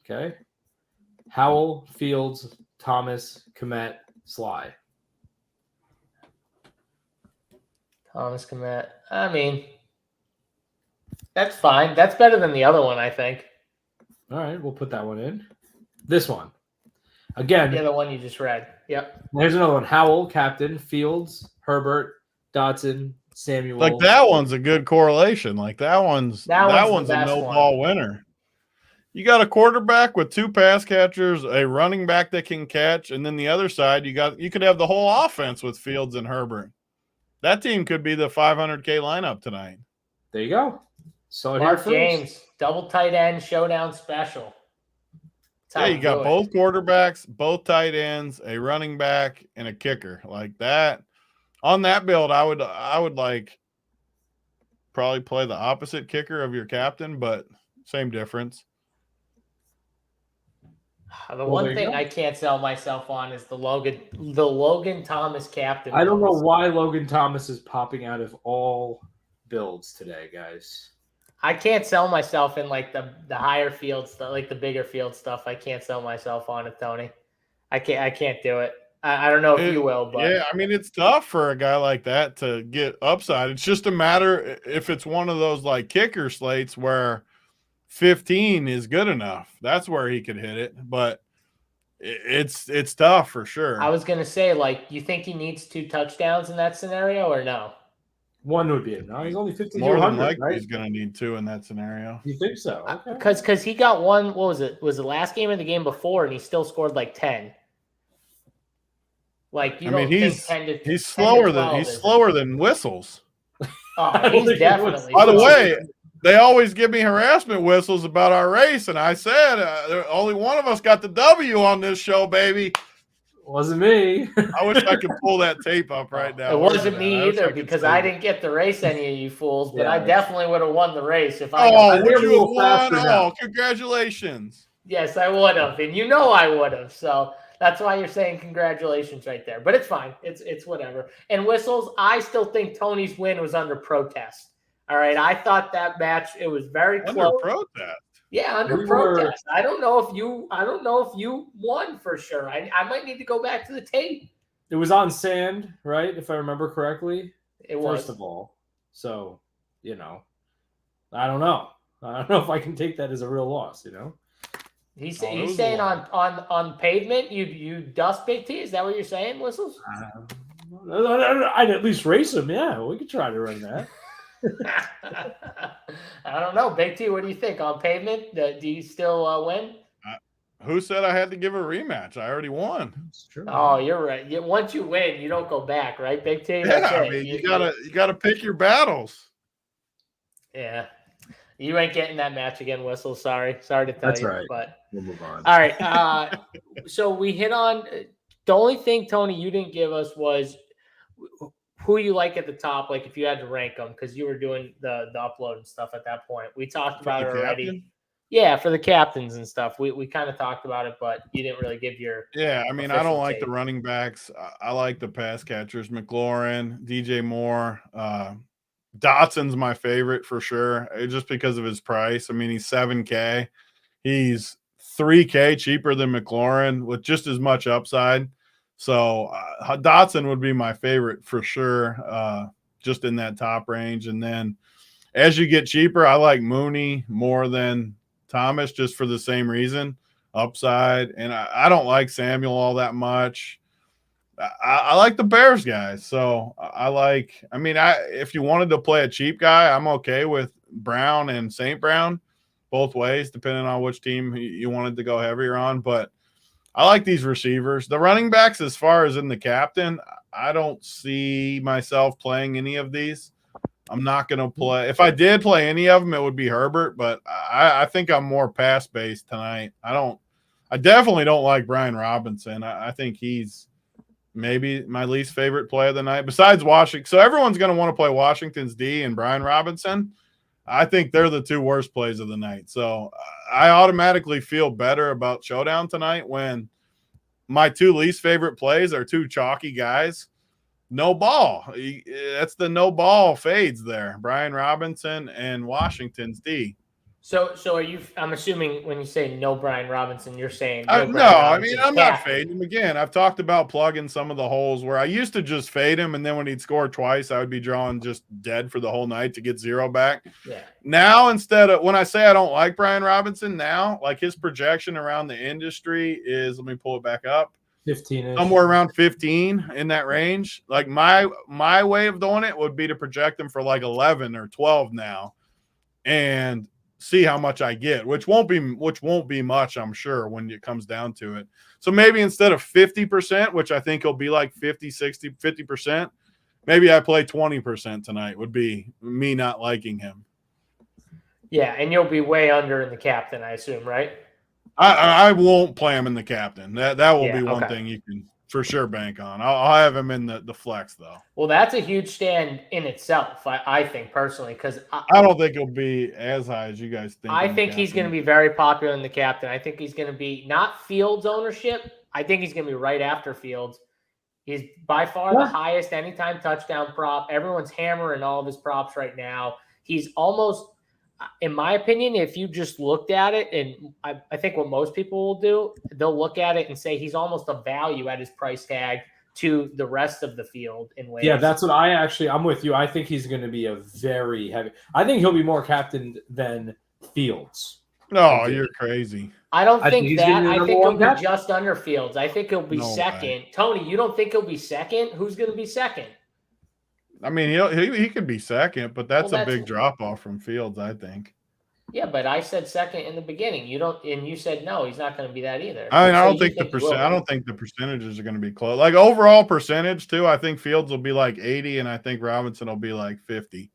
Okay. Howell, Fields, Thomas, Kmet, Sly. Thomas Kmet. I mean, that's fine. That's better than the other one, I think. All right, we'll put that one in. This one. Again. The other one you just read. Yep. Here's another one. Howell, captain. Fields, Herbert, Dotson, Samuel. Like that one's a good correlation. Like that one's a no-ball winner. You got a quarterback with 2 pass catchers, a running back that can catch, and then the other side you could have the whole offense with Fields and Herbert. That team could be the 500K lineup tonight. There you go. So Mark James, double tight end showdown special. Yeah, you got both quarterbacks, both tight ends, a running back, and a kicker. Like that. On that build, I would like probably play the opposite kicker of your captain, but same difference. The one thing I can't sell myself on is the Logan Thomas captain. I don't know why Logan Thomas is popping out of all builds today, guys. I can't sell myself in like the higher field stuff, like the bigger field stuff. I can't sell myself on it, Tony. I can't do it. I don't know if you will, but yeah, I mean it's tough for a guy like that to get upside. It's just a matter if it's one of those like kicker slates where 15 is good enough. That's where he could hit it, but it's tough for sure. I was gonna say, like, you think he needs 2 touchdowns in that scenario or no? 1 would be it. No, he's only 50. More than likely, right? He's going to need 2 in that scenario. You think so? Okay. Because he got 1. What was it? Was the last game or the game before? And he still scored like 10. Like you don't think 10 to he's slower than whistles. Oh, he's definitely. By the way, they always give me harassment whistles about our race, and I said only one of us got the W on this show, baby. Wasn't me. I wish I could pull that tape up right now. It wasn't me either because I didn't get the race, any of you fools. But I definitely would have won the race if I. Would you have won? Oh, congratulations! Yes, I would have, and you know I would have. So that's why you're saying congratulations right there. But it's fine. It's whatever. And whistles, I still think Tony's win was under protest. All right, I thought that match it was very close. Under protest. Yeah, under protest. I don't know if you won for sure. I might need to go back to the tape. It was on sand, right? If I remember correctly. It was. First of all. So, I don't know. I don't know if I can take that as a real loss, He's saying on pavement, you dust Big T? Is that what you're saying, Whistles? I'd at least race him. Yeah, we could try to run that. I don't know. Big T, what do you think? On pavement, do you still win? Who said I had to give a rematch? I already won. That's true. Oh, you're right. Once you win, you don't go back, right, Big T? Yeah, I mean, you gotta pick your battles. Yeah. You ain't getting that match again, Whistle. Sorry to tell you. That's right. But we'll move on. All right. So we hit on the only thing, Tony, you didn't give us was who you like at the top, like if you had to rank them, because you were doing the upload and stuff at that point. We talked about it already. Captain? Yeah, for the captains and stuff. We kind of talked about it, but you didn't really give your. Yeah, I mean, I don't like the running backs. I like the pass catchers. McLaurin, DJ Moore, Dotson's my favorite for sure, just because of his price. I mean, he's $7K. He's $3K cheaper than McLaurin with just as much upside. So Dotson would be my favorite for sure, just in that top range. And then as you get cheaper, I like Mooney more than Thomas just for the same reason, upside. And I don't like Samuel all that much. I like the Bears guys. So if you wanted to play a cheap guy, I'm okay with Brown and St. Brown both ways, depending on which team you wanted to go heavier on. But I like these receivers. The running backs, as far as in the captain, I don't see myself playing any of these. I'm not going to play. If I did play any of them, it would be Herbert, but I think I'm more pass-based tonight. I definitely don't like Brian Robinson. I think he's maybe my least favorite play of the night besides Washington. So everyone's going to want to play Washington's D and Brian Robinson. I think they're the two worst plays of the night. So I automatically feel better about Showdown tonight when my two least favorite plays are two chalky guys. No ball. That's the no ball fades there. Brian Robinson and Washington's D. So are you? I'm assuming when you say no Brian Robinson, you're saying No, Brian I Robinson mean, I'm not captain. fading him again. I've talked about plugging some of the holes where I used to just fade him, and then when he'd score twice, I would be drawing just dead for the whole night to get 0 back. Yeah. Now, instead of when I say I don't like Brian Robinson, now like his projection around the industry is, let me pull it back up, 15-ish. somewhere around 15 in that range. Like my way of doing it would be to project him for like 11 or 12 now, and see how much I get, which won't be much, I'm sure, when it comes down to it. So maybe instead of 50%, which I think he'll be like 50, 60, 50%, maybe I play 20% tonight would be me not liking him. Yeah, and you'll be way under in the captain, I assume, right? I won't play him in the captain. That will be one okay. thing you can for sure bank on. I'll have him in the flex, though. Well, that's a huge stand in itself, I think, personally, because I don't think he'll be as high as you guys think. I think he's going to be very popular in the captain. I think he's going to be not Fields ownership. I think he's going to be right after Fields. He's by far the highest anytime touchdown prop. Everyone's hammering all of his props right now. He's almost, in my opinion, if you just looked at it, and I think what most people will do, they'll look at it and say he's almost a value at his price tag to the rest of the field in ways. Yeah, that's what I'm with you. I think he's going to be a very heavy. I think he'll be more captain than Fields. No, you're crazy. I don't think that. I think he'll be captain. just under Fields. I think he'll be second. Way. Tony, you don't think he'll be second? Who's going to be second? I mean, he could be second, but that's a big drop off from Fields, I think. Yeah, but I said second in the beginning. You don't, and you said no, he's not going to be that either. I mean, I don't think the percentages are going to be close. Like overall percentage too, I think Fields will be like 80, and I think Robinson will be like 50.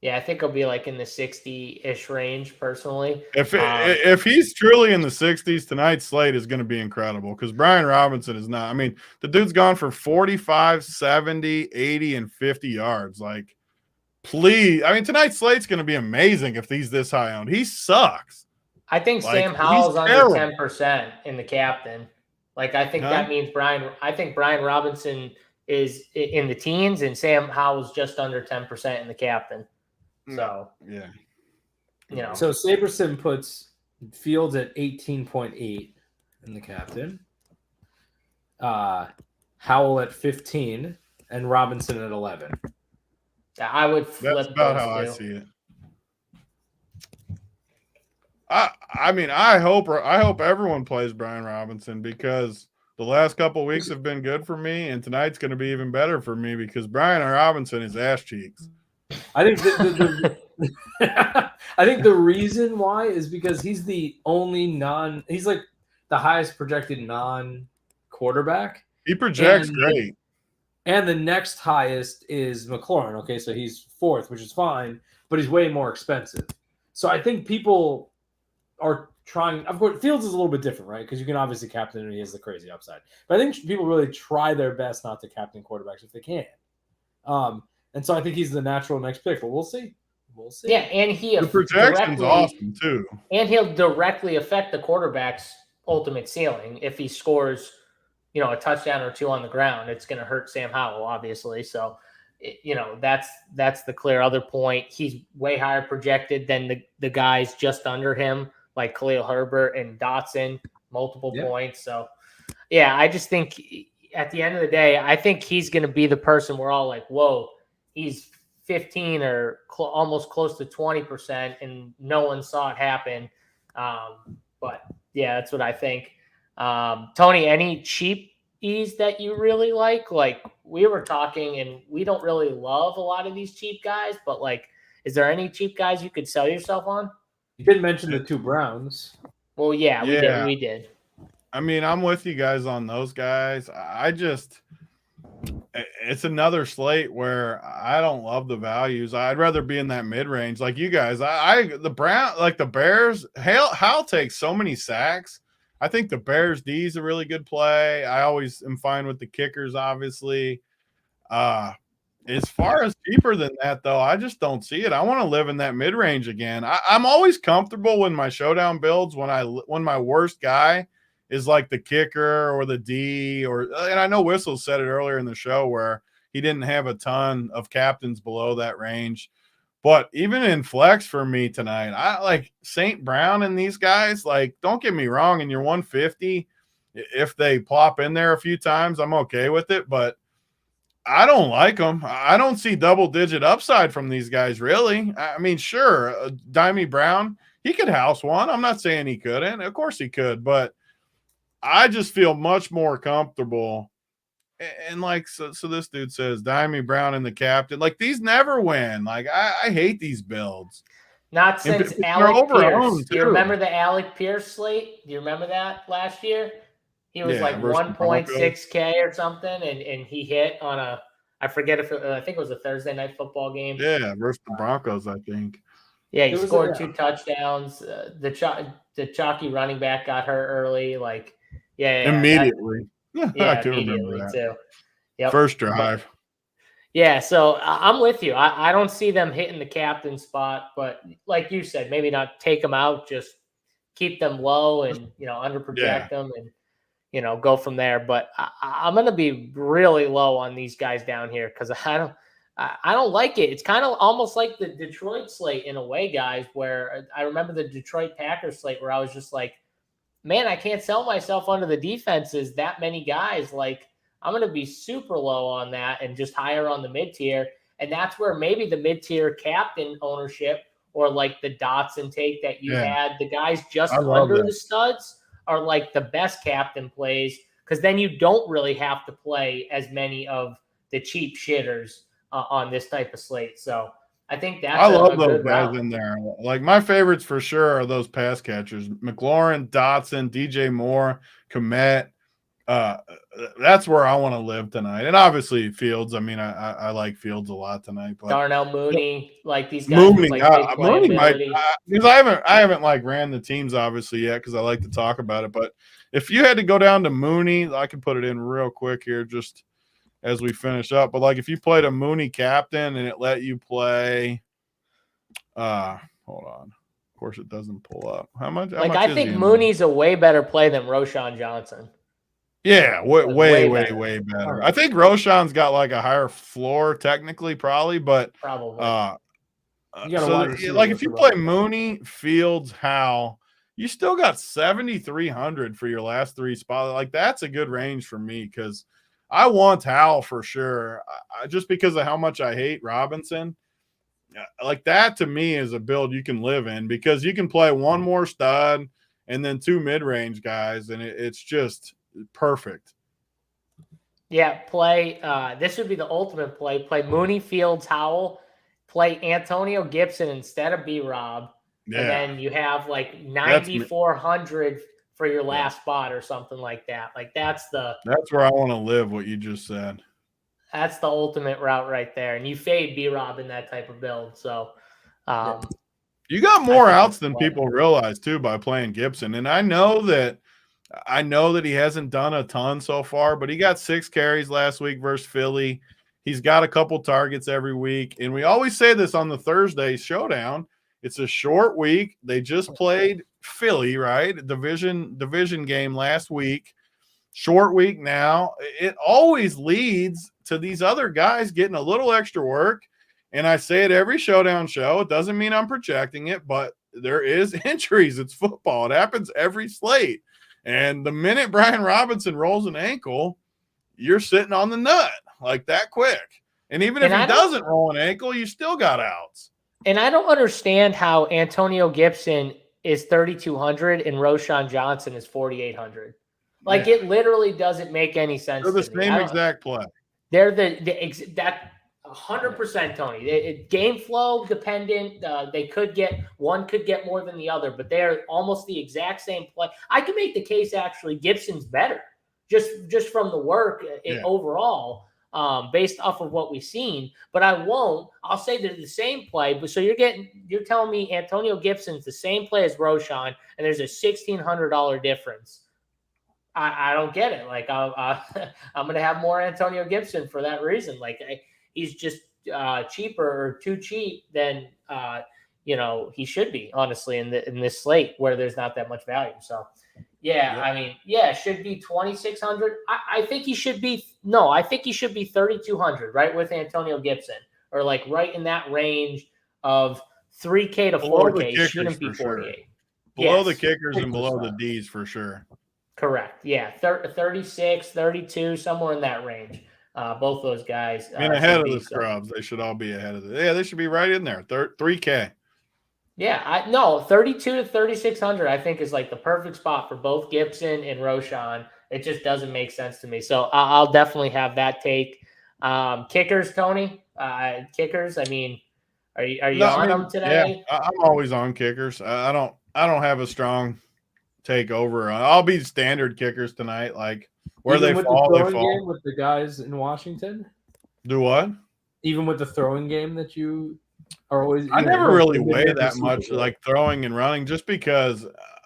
Yeah, I think he'll be like in the 60-ish range, personally. If he's truly in the 60s, tonight's slate is going to be incredible because Brian Robinson is not. I mean, the dude's gone for 45, 70, 80, and 50 yards. Like, please. I mean, tonight's slate's going to be amazing if he's this high owned. He sucks. I think Sam Howell's under 10% in the captain. Like, I think that means Brian Robinson is in the teens and Sam Howell's just under 10% in the captain. So, yeah. So SaberSim puts Fields at 18.8 in the captain, Howell at 15, and Robinson at 11. I would flip. That's about how I see it. I mean, I hope everyone plays Brian Robinson because the last couple of weeks have been good for me, and tonight's going to be even better for me because Brian Robinson is ass cheeks. I think I think the reason why is because he's the only he's like the highest projected non-quarterback. He projects great. And the next highest is McLaurin. Okay, so he's fourth, which is fine, but he's way more expensive. So I think people are trying. Of course, Fields is a little bit different, right? Because you can obviously captain him and he has the crazy upside. But I think people really try their best not to captain quarterbacks if they can. And so I think he's the natural next pick, but we'll see. Yeah, and the projection's awesome too. And he'll directly affect the quarterback's ultimate ceiling if he scores, a touchdown or two on the ground. It's going to hurt Sam Howell, obviously. So, that's the clear other point. He's way higher projected than the guys just under him, like Khalil Herbert and Dotson, multiple points. So, yeah, I just think at the end of the day, I think he's going to be the person we're all like, whoa, he's 15 or almost close to 20%, and no one saw it happen. But yeah, that's what I think. Tony, any cheap ease that you really like? Like we were talking, and we don't really love a lot of these cheap guys, but like, is there any cheap guys you could sell yourself on? You didn't mention the two Browns. Well, we did. I mean, I'm with you guys on those guys. It's another slate where I don't love the values. I'd rather be in that mid range, like you guys. The Bears. Hal takes so many sacks. I think the Bears D is a really good play. I always am fine with the kickers, obviously. As far as cheaper than that, though, I just don't see it. I want to live in that mid range again. I'm always comfortable when my showdown builds when my worst guy is like the kicker or the D and I know Whistle said it earlier in the show where he didn't have a ton of captains below that range. But even in flex for me tonight, I like St. Brown and these guys. Like, don't get me wrong, in your 150, if they plop in there a few times, I'm okay with it. But I don't like them. I don't see double-digit upside from these guys, really. I mean, sure, Dimey Brown, he could house one. I'm not saying he couldn't. Of course he could. But I just feel much more comfortable. And like, so this dude says, Dimey Brown and the captain. Like, these never win. Like, I hate these builds. Not since And Alec Pierce. Do you too. remember the Alec Pierce slate? Do you remember that last year? He was like 1.6K or something, and he hit on I forget if I think it was a Thursday night football game. Yeah, versus the Broncos, I think. Yeah, he scored 2 touchdowns. The chalky running back got hurt early. Like, immediately. Yeah, immediately too. Yep. First drive. Yeah, so I'm with you. I don't see them hitting the captain spot, but like you said, maybe not take them out, just keep them low and underproject them and go from there. But I'm going to be really low on these guys down here because I don't like it. It's kind of almost like the Detroit slate in a way, guys, where I remember the Detroit Packers slate where I was just like, man, I can't sell myself under the defenses that many guys. Like, I'm going to be super low on that and just higher on the mid-tier. And that's where maybe the mid-tier captain ownership or like the Dotson take that you had, the guys just under the studs are like the best captain plays because then you don't really have to play as many of the cheap shitters on this type of slate. So I think that's I love those guys in there. Like, my favorites for sure are those pass catchers: McLaurin, Dotson, DJ Moore, Kmet. That's where I want to live tonight. And obviously Fields. I mean, I like Fields a lot tonight. But Darnell Mooney, like these guys. Mooney might because I haven't like ran the teams obviously yet because I like to talk about it. But if you had to go down to Mooney, I can put it in real quick here just as we finish up. But like if you played a Mooney captain and it let you play, hold on. Of course, it doesn't pull up. How much I think Mooney's a way better play than Roschon Johnson. Yeah, way better. I think Roshan's got like a higher floor technically, probably, but if you play Mooney, Fields, Howell, you still got 7,300 for your last 3 spots. Like, that's a good range for me because I want Howell for sure. Just because of how much I hate Robinson. Like, that to me is a build you can live in because you can play one more stud and then 2 mid-range guys, and it's just perfect. Yeah, play. This would be the ultimate play. Play Mooney, Fields, Howell. Play Antonio Gibson instead of B-Rob. Yeah. And then you have like 9,400 for your last spot or something like that. Like, that's where I want to live, what you just said. That's the ultimate route right there. And you fade B-Rob in that type of build. So you got more outs than people realize too by playing Gibson. And I know that he hasn't done a ton so far, but he got 6 carries last week versus Philly. He's got a couple targets every week. And we always say this on the Thursday showdown. It's a short week. They just played Philly, right? Division game last week. Short week now. It always leads to these other guys getting a little extra work. And I say it every showdown show. It doesn't mean I'm projecting it, but there is injuries. It's football. It happens every slate. And the minute Brian Robinson rolls an ankle, you're sitting on the nut like that quick. And even if he doesn't roll an ankle, you still got outs. And I don't understand how Antonio Gibson is 3,200 and Roschon Johnson is 4,800. Like, it literally doesn't make any sense. They're the same exact play. They're that 100%, Tony. Game flow dependent. One could get more than the other, but they're almost the exact same play. I can make the case actually Gibson's better, just from the work overall, based off of what we've seen. But I won't. I'll say they're the same play. But so you're telling me Antonio Gibson's the same play as Roschon, and there's a $1,600 difference. I don't get it. Like, I'm going to have more Antonio Gibson for that reason. Like, he's just cheaper or too cheap than he should be, honestly, in this slate where there's not that much value. So yeah, Yep. I mean, it should be 2,600. I think he should be 3,200, right, with Antonio Gibson, or like right in that range of 3K to Below the 4K. kickers Shouldn't be for sure. 48. Below the Yes. kickers and below the Ds for sure. Correct. Yeah, 36, 32, somewhere in that range. Both those guys. And ahead of the scrubs. They should all be ahead of it. Yeah, they should be right in there. 3K. Yeah, 32 to 3,600, I think, is like the perfect spot for both Gibson and Roshan. It just doesn't make sense to me. So I'll definitely have that take. Kickers, Tony. Kickers. I mean, are you on them today? Yeah, I'm always on kickers. I don't have a strong take over. I'll be standard kickers tonight. Like where Even they with fall, the they throwing fall. game with the guys in Washington. Do what? Even with the throwing game that you are always. I never really weigh that receiver, much, like throwing and running, just because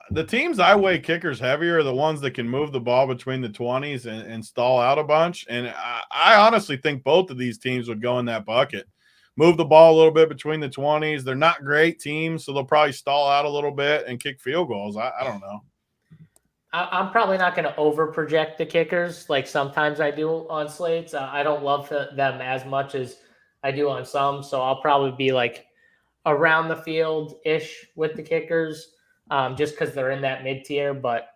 the teams I weigh kickers heavier are the ones that can move the ball between the 20s and stall out a bunch. And I honestly think both of these teams would go in that bucket. Move the ball a little bit between the 20s. They're not great teams, so they'll probably stall out a little bit and kick field goals. I don't know. I'm probably not going to over project the kickers like sometimes I do on slates. I don't love them as much as I do on some, so I'll probably be like around the field-ish with the kickers, just because they're in that mid-tier. But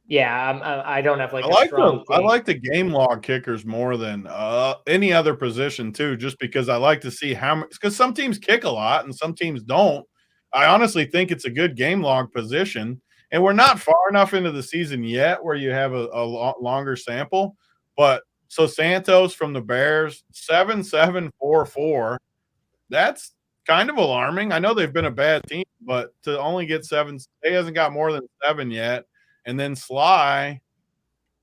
yeah, I don't have like I like the game log kickers more than any other position too, just because I like to see how much, because some teams kick a lot and some teams don't. I honestly think it's a good game log position, and we're not far enough into the season yet where you have a longer sample. But so Santos from the Bears, 7-7-4-4. That's kind of alarming. I know they've been a bad team, but to only get 7, he hasn't got more than 7 yet. And then Sly,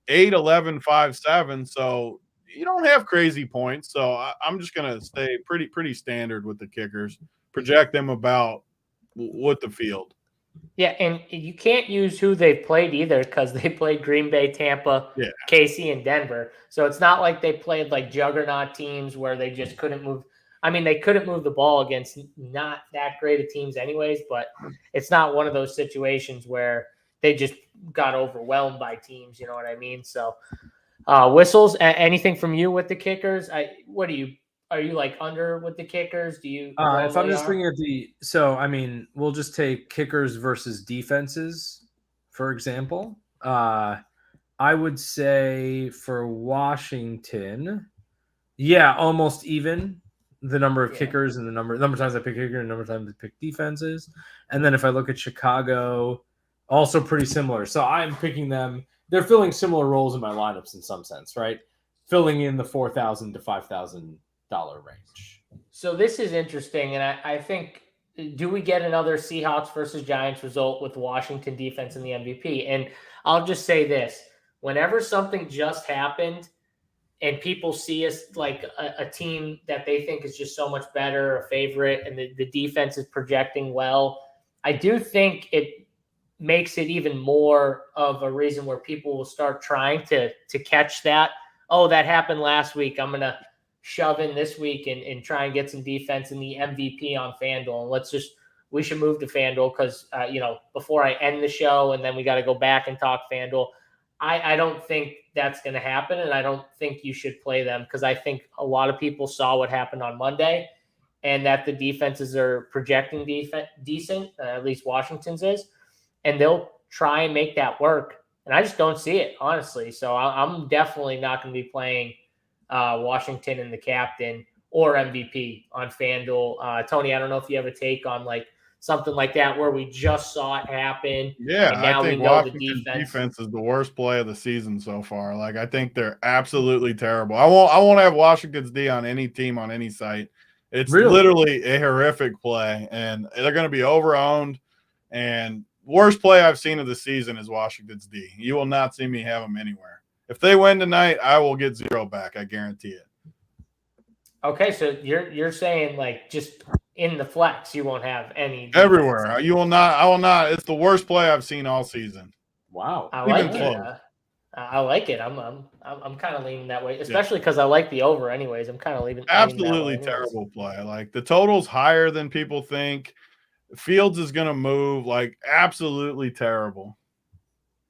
8-11-5-7. So you don't have crazy points. So I'm just going to stay pretty standard with the kickers. Project them about with the field. Yeah, and you can't use who they've played either, because they played Green Bay, Tampa, KC, and Denver. So it's not like they played like juggernaut teams where they just couldn't move. I mean, they couldn't move the ball against not that great of teams anyways, but it's not one of those situations where they just got overwhelmed by teams. You know what I mean? So whistles, anything from you with the kickers? Are you like under with the kickers? Do you? If I'm just looking at I mean, we'll just take kickers versus defenses, for example. I would say for Washington, almost even the number of kickers and the number of times I pick kicker and the number of times I pick defenses. And then if I look at Chicago, also pretty similar. So I'm picking them. They're filling similar roles in my lineups in some sense, right? Filling in the $4,000 to $5,000 range. So this is interesting, and I think, do we get another Seahawks versus Giants result with Washington defense in the MVP? And I'll just say this: whenever something just happened and people see us like a team that they think is just so much better, a favorite, and the defense is projecting well, I do think it makes it even more of a reason where people will start trying to catch that. Oh, that happened last week. I'm going to shove in this week and try and get some defense in the MVP on FanDuel. And we should move to FanDuel because, before I end the show and then we got to go back and talk FanDuel, I don't think that's going to happen. And I don't think you should play them, because I think a lot of people saw what happened on Monday and that the defenses are projecting decent, at least Washington's is, and they'll try and make that work. And I just don't see it, honestly. So I'm definitely not going to be playing Washington and the captain or MVP on FanDuel. Tony, I don't know if you have a take on like something like that where we just saw it happen. Yeah, and now I think we know Washington's the defense is the worst play of the season so far. Like, I think they're absolutely terrible. I won't have Washington's D on any team on any site. It's literally a horrific play, and they're going to be overowned. And worst play I've seen of the season is Washington's D. You will not see me have them anywhere. If they win tonight, I will get 0 back. I guarantee it. Okay, so you're saying like just in the flex, you won't have any defense. Everywhere. You will not. I will not. It's the worst play I've seen all season. Wow. I like it. I like it. I'm kind of leaning that way, especially because I like the over. Anyways, I'm kind of leaning that way Absolutely anyways. terrible play. Like the total's higher than people think. Fields is going to move. Like absolutely terrible.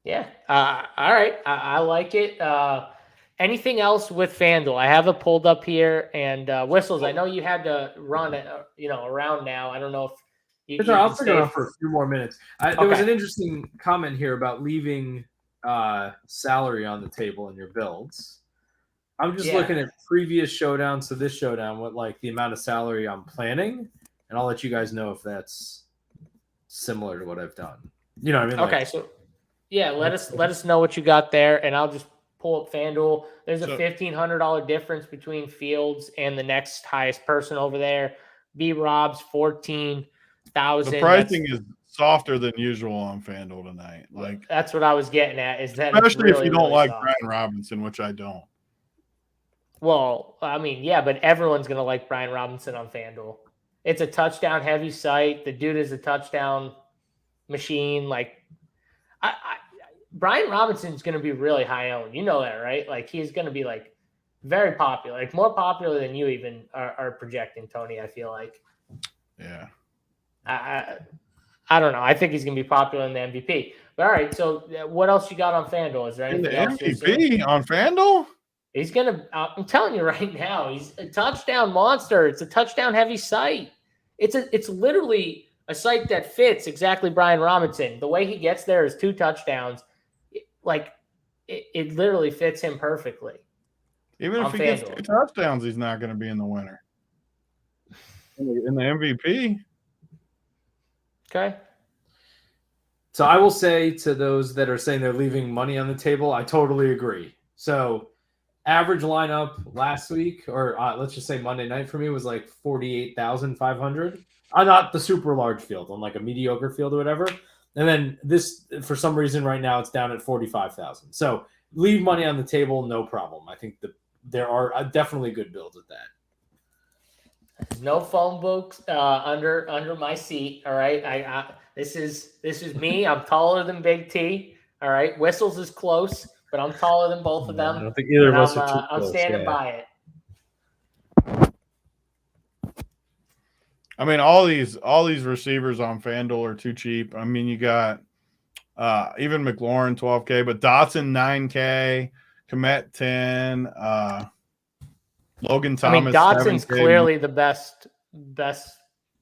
Yeah. All right. I like it. Anything else with FanDuel? I have it pulled up here. And Whistles, I know you had to run it, around now. I don't know if you I'll can stick stay around for a few more minutes. There was Okay. an interesting comment here about leaving salary on the table in your builds. I'm just looking at previous showdowns to this showdown, what like the amount of salary I'm planning, and I'll let you guys know if that's similar to what I've done. You know what I mean? Okay, so yeah, let us know what you got there, and I'll just pull up FanDuel. There's a $1,500 difference between Fields and the next highest person over there. B Rob's 14,000. The pricing is softer than usual on FanDuel tonight. Like that's what I was getting at. Is that especially really, if you don't really like soft. Brian Robinson, which I don't. Well, I mean, yeah, but everyone's gonna like Brian Robinson on FanDuel. It's a touchdown heavy site. The dude is a touchdown machine. Like, Brian Robinson's going to be really high owned. You know that, right? Like, he's going to be like very popular, like more popular than you even are projecting, Tony. I feel like. Yeah. I don't know. I think he's going to be popular in the MVP. But all right. So, what else you got on FanDuel? Is there anything else? MVP on FanDuel? He's going to. I'm telling you right now, he's a touchdown monster. It's a touchdown heavy site. It's literally a site that fits exactly Brian Robinson. The way he gets there is 2 touchdowns. Like, it literally fits him perfectly. Even if he gets 2 touchdowns, he's not going to be in the winner. In the MVP. Okay. So I will say to those that are saying they're leaving money on the table, I totally agree. So average lineup last week, or let's just say Monday night for me, was like 48,500. Not the super large field, on like a mediocre field or whatever. And then this, for some reason, right now it's down at 45,000. So leave money on the table, no problem. I think there are definitely good builds at that. No phone books under my seat. All right, this is me. I'm taller than Big T. All right, Whistles is close, but I'm taller than both of them. I don't think either of us are too I'm close. standing by it. I mean, all these receivers on FanDuel are too cheap. I mean, you got even McLaurin 12K, but Dotson 9K, Kmet 10, Logan Thomas. I mean, Dotson's 7K. clearly the best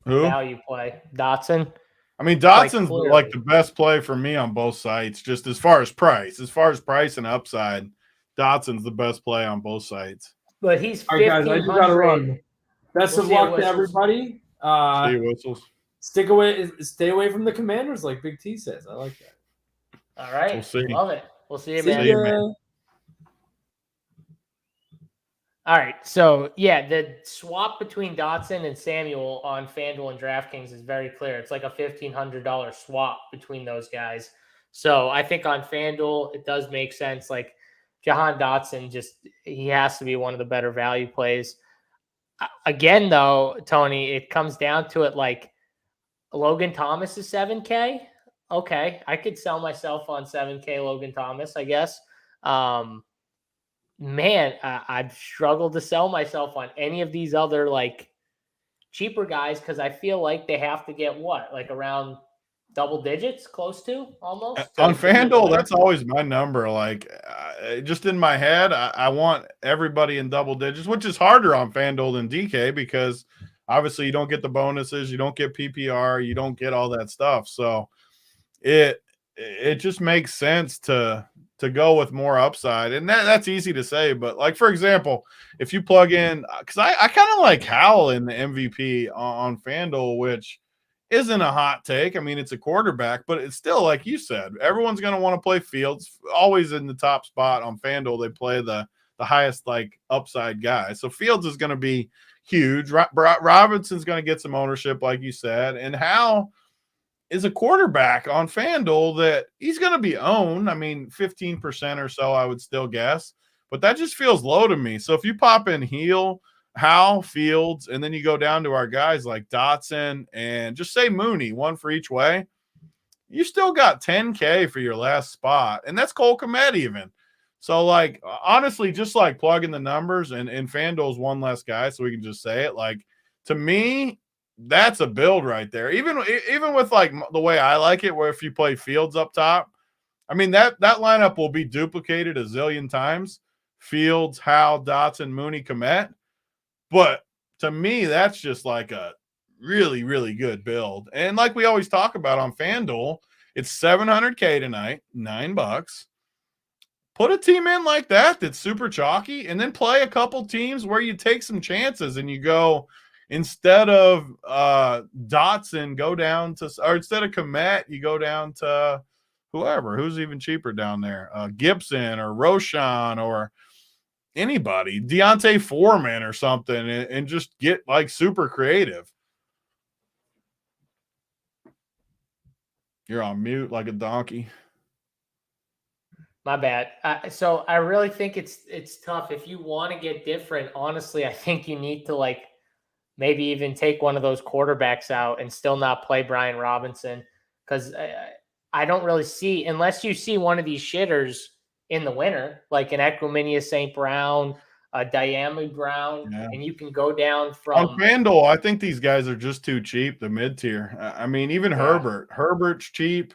Who? value play. Dotson. I mean, Dotson's like the best play for me on both sites, just as far as price and upside. Dotson's the best play on both sites. But he's 1,500. All right, guys, I just got to run. Best of luck to everybody. See you, Whistles. Stay away from the Commanders, like Big T says. I like that. All right, we'll see. Love it. We'll see you, See man. you, man. All right, so yeah, the swap between Dotson and Samuel on FanDuel and Draftkings is very clear. It's like a $1,500 swap between those guys. So I think on FanDuel it does make sense. Like Jahan Dotson, he has to be one of the better value plays. Again, though, Tony, it comes down to it. Like Logan Thomas is 7K. Okay, I could sell myself on 7K Logan Thomas, I guess. Man, I've struggled to sell myself on any of these other like cheaper guys because I feel like they have to get like around double digits, close to almost. On FanDuel, that's always my number. Like just in my head, I want everybody in double digits, which is harder on FanDuel than DK because obviously you don't get the bonuses, you don't get PPR, you don't get all that stuff. So it just makes sense to go with more upside. And that's easy to say, but like, for example, if you plug in, because I kind of like Howell in the MVP on FanDuel, which isn't a hot take. I mean, it's a quarterback, but it's still, like you said, everyone's going to want to play Fields. Always in the top spot on FanDuel, they play the highest like upside guy. So Fields is going to be huge. Robinson's going to get some ownership, like you said, and Howell is a quarterback on FanDuel that he's going to be owned. I mean, 15% or so, I would still guess, but that just feels low to me. So if you pop in Howell, Fields, and then you go down to our guys like Dotson and just say Mooney, one for each way, you still got 10K for your last spot. And that's Cole Kmet even. So, like, honestly, just like plugging the numbers, and FanDuel's one less guy, so we can just say it. Like, to me, that's a build right there. Even with like the way I like it, where if you play Fields up top, I mean that lineup will be duplicated a zillion times. Fields, Howell, Dotson, Mooney, Komet. But to me, that's just like a really, really good build. And like we always talk about on FanDuel, it's $700K tonight, $9. Put a team in like that that's super chalky, and then play a couple teams where you take some chances and you go, instead of Dotson, go down to, or instead of Komet, you go down to whoever, who's even cheaper down there, Gibson or Roshan or anybody, Deontay Foreman or something, and just get like super creative. You're on mute like a donkey. My bad. So I really think it's tough. If you want to get different, honestly, I think you need to like maybe even take one of those quarterbacks out and still not play Brian Robinson, because I don't really see, unless you see one of these shitters in the winter, like an Equimania St. Brown, a Diami Brown, and you can go down from on FanDuel. I think these guys are just too cheap, the mid tier. I mean, even Herbert's cheap.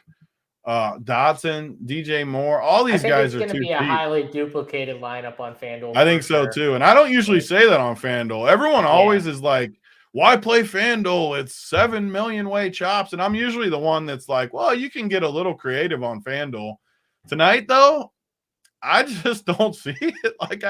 Dotson, DJ Moore, all these guys are too cheap. It's going to be a highly duplicated lineup on FanDuel. I think so too. And I don't usually say that on FanDuel. Everyone always is like, why play FanDuel? It's 7 million way chops. And I'm usually the one that's like, well, you can get a little creative on FanDuel. Tonight, though, I just don't see it. Like,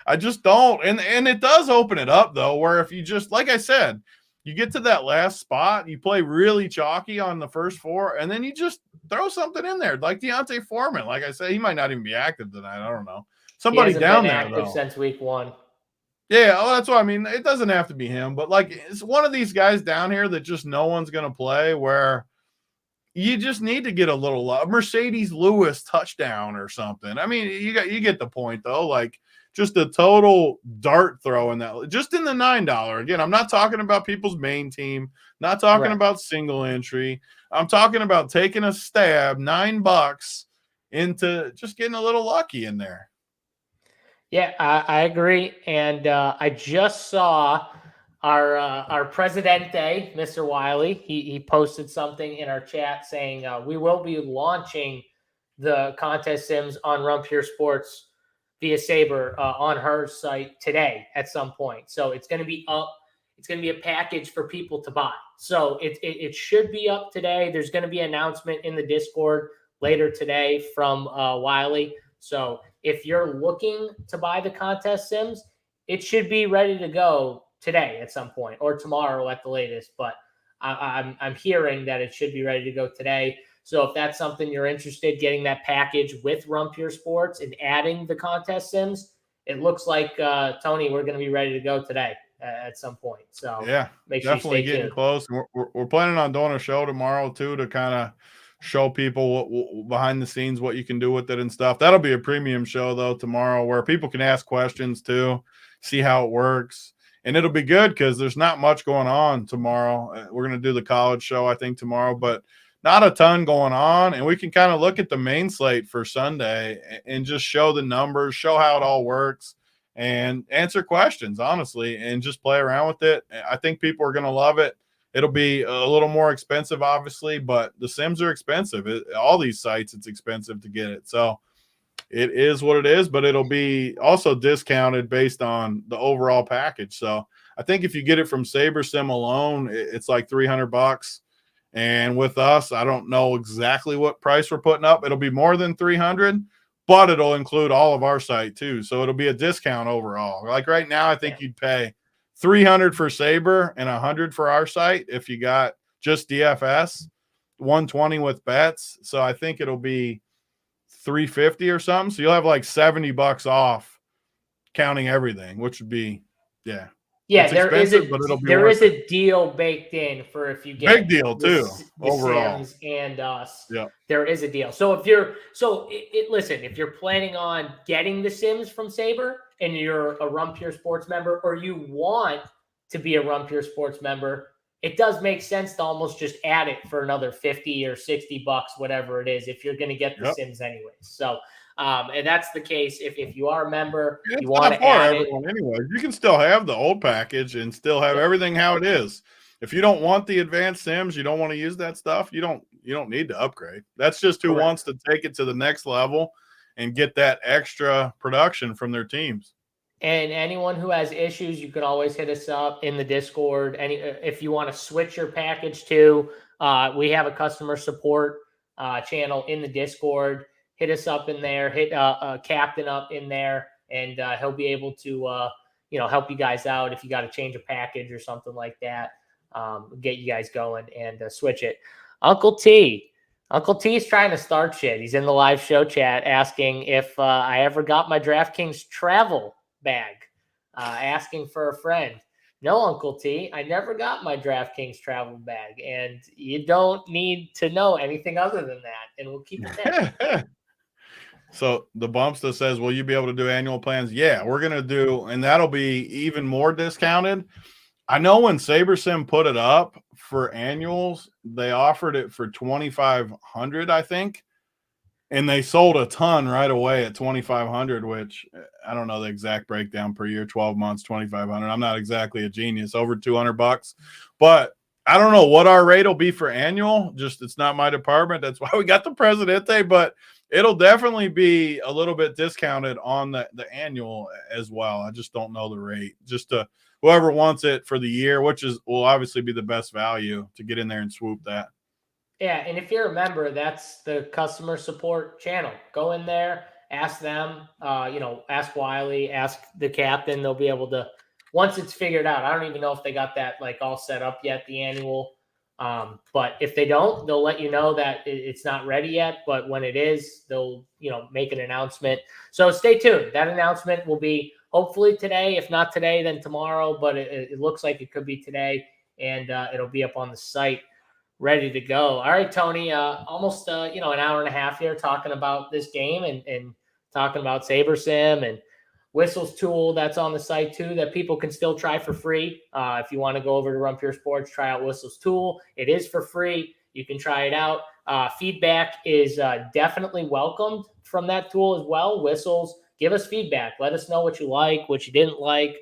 I just don't. And it does open it up, though, where if you just, like I said, you get to that last spot, you play really chalky on the first four, and then you just throw something in there, like Deontay Foreman. Like I said, he might not even be active tonight. I don't know. Somebody down there, active since week 1. Yeah, that's what I mean. It doesn't have to be him, but like it's one of these guys down here that just no one's going to play, where you just need to get a little Mercedes Lewis touchdown or something. I mean, you get the point though. Like, just a total dart throw in that, just in the $9. Again, I'm not talking about people's main team, not talking about single entry. I'm talking about taking a stab, $9 into just getting a little lucky in there. Yeah, I agree. And I just saw our Presidente, Mr. Wiley. He posted something in our chat saying we will be launching the contest sims on Rumpier Sports via Saber on her site today at some point. So it's going to be up. It's going to be a package for people to buy. So it should be up today. There's going to be an announcement in the Discord later today from Wiley. So if you're looking to buy the contest sims, it should be ready to go today at some point, or tomorrow at the latest. But I'm hearing that it should be ready to go today. So if that's something you're interested, getting that package with Rumpier Sports and adding the contest sims, it looks like, Tony, we're going to be ready to go today at some point. So yeah, make sure definitely you stay getting tuned. close. We're planning on doing a show tomorrow too, to kind of show people what behind the scenes, what you can do with it and stuff. That'll be a premium show though tomorrow, where people can ask questions too, see how it works. And it'll be good because there's not much going on tomorrow. We're going to do the college show, I think, tomorrow, but not a ton going on. And we can kind of look at the main slate for Sunday and just show the numbers, show how it all works, and answer questions, honestly, and just play around with it. I think people are going to love it. It'll be a little more expensive, obviously, but the sims are expensive. All these sites, it's expensive to get it. So it is what it is, but it'll be also discounted based on the overall package. So I think if you get it from SaberSim alone, it's like $300. And with us, I don't know exactly what price we're putting up. It'll be more than 300, but it'll include all of our site too. So it'll be a discount overall. Like right now, I think you'd pay 300 for Saber and 100 for our site if you got just DFS, 120 with bets. So I think it'll be 350 or something. So you'll have like $70 off counting everything, which would be, yeah. Yeah, there is a deal baked in for if you get big deal too overall Sims and us. Yeah, there is a deal. So if you're listen, if you're planning on getting the Sims from Saber and you're a Rumpier Sports member, or you want to be a Rumpier Sports member, it does make sense to almost just add it for another $50 or $60, whatever it is, if you're going to get the Sims anyways. So And that's the case. If you are a member, It's you want not to for add it. everyone anyway. You can still have the old package and still have Yep. everything how it is. If you don't want the advanced sims, you don't want to use that stuff, you don't need to upgrade. That's just who Correct. wants to take it to the next level and get that extra production from their teams. And anyone who has issues, you can always hit us up in the Discord. If you want to switch your package to, we have a customer support channel in the Discord. Hit us up in there. Hit a captain up in there, and he'll be able to help you guys out if you got to change a package or something like that. Get you guys going and switch it. Uncle T is trying to start shit. He's in the live show chat asking if I ever got my DraftKings travel bag, asking for a friend. No, Uncle T, I never got my DraftKings travel bag, and you don't need to know anything other than that, and we'll keep it there. So the Bumpsta says, will you be able to do annual plans? Yeah, we're going to do, and that'll be even more discounted. I know when SaberSim put it up for annuals, they offered it for $2,500, I think. And they sold a ton right away at $2,500, which I don't know the exact breakdown per year, 12 months, $2,500. I'm not exactly a genius, over $200. But I don't know what our rate will be for annual. Just it's not my department. That's why we got the Presidente, but it'll definitely be a little bit discounted on the annual as well. I just don't know the rate. Just to whoever wants it for the year, which will obviously be the best value to get in there and swoop that. Yeah, and if you're a member, that's the customer support channel. Go in there, ask them, ask Wiley, ask the captain. They'll be able to, once it's figured out. I don't even know if they got that like all set up yet, the annual. But if they don't, they'll let you know that it's not ready yet. But when it is, they'll, make an announcement. So stay tuned. That announcement will be hopefully today. If not today, then tomorrow. But it looks like it could be today, and it'll be up on the site, ready to go. All right, Tony, almost, an hour and a half here talking about this game and talking about SaberSim and Whistles Tool. That's on the site too, that people can still try for free. If you want to go over to Run Pure Sports, try out Whistles Tool. It is for free. You can try it out. Feedback is definitely welcomed from that tool as well. Whistles, give us feedback. Let us know what you like, what you didn't like,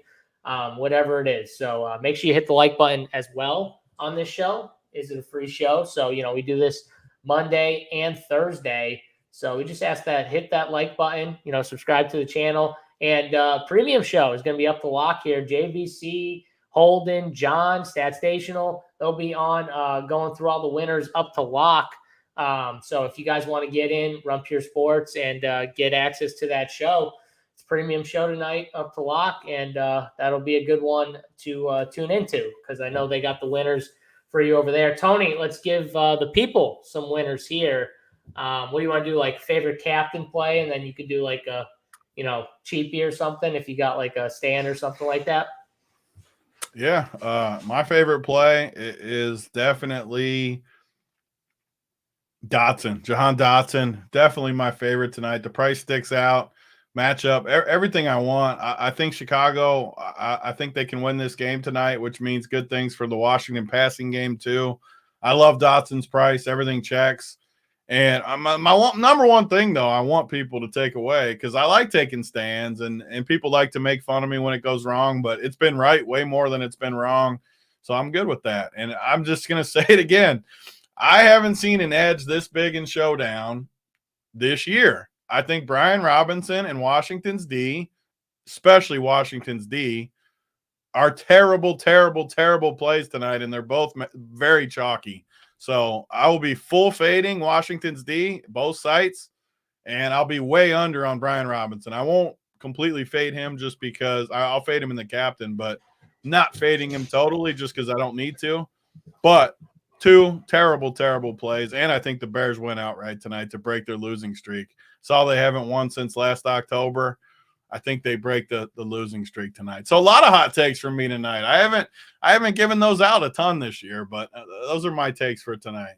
whatever it is. So make sure you hit the like button as well on this show. Is it a free show? So, we do this Monday and Thursday. So we just ask that, hit that like button, subscribe to the channel. And premium show is going to be up to lock here. JVC, Holden, John, StatStational, they'll be on going through all the winners up to lock. So if you guys want to get in, Run Pure Sports, and get access to that show, it's a premium show tonight up to lock. And that'll be a good one to tune into, because I know they got the winners for you over there. Tony, let's give the people some winners here. What do you want to do? Like favorite captain play, and then you could do like a, cheapie or something if you got like a stand or something like that. Yeah. My favorite play is definitely Dotson. Jahan Dotson, definitely my favorite tonight. The price sticks out. Matchup, everything I want. I think Chicago, I think they can win this game tonight, which means good things for the Washington passing game too. I love Dotson's price. Everything checks. And my number one thing, though, I want people to take away, because I like taking stands, and people like to make fun of me when it goes wrong, but it's been right way more than it's been wrong. So I'm good with that. And I'm just going to say it again. I haven't seen an edge this big in Showdown this year. I think Brian Robinson and Washington's D, especially Washington's D, are terrible, terrible, terrible plays tonight, and they're both very chalky. So I will be full fading Washington's D, both sites, and I'll be way under on Brian Robinson. I won't completely fade him just because I'll fade him in the captain, but not fading him totally just because I don't need to. But two terrible, terrible plays, and I think the Bears win outright tonight to break their losing streak. Saw they haven't won since last October. I think they break the losing streak tonight. So a lot of hot takes from me tonight. I haven't given those out a ton this year, but those are my takes for tonight.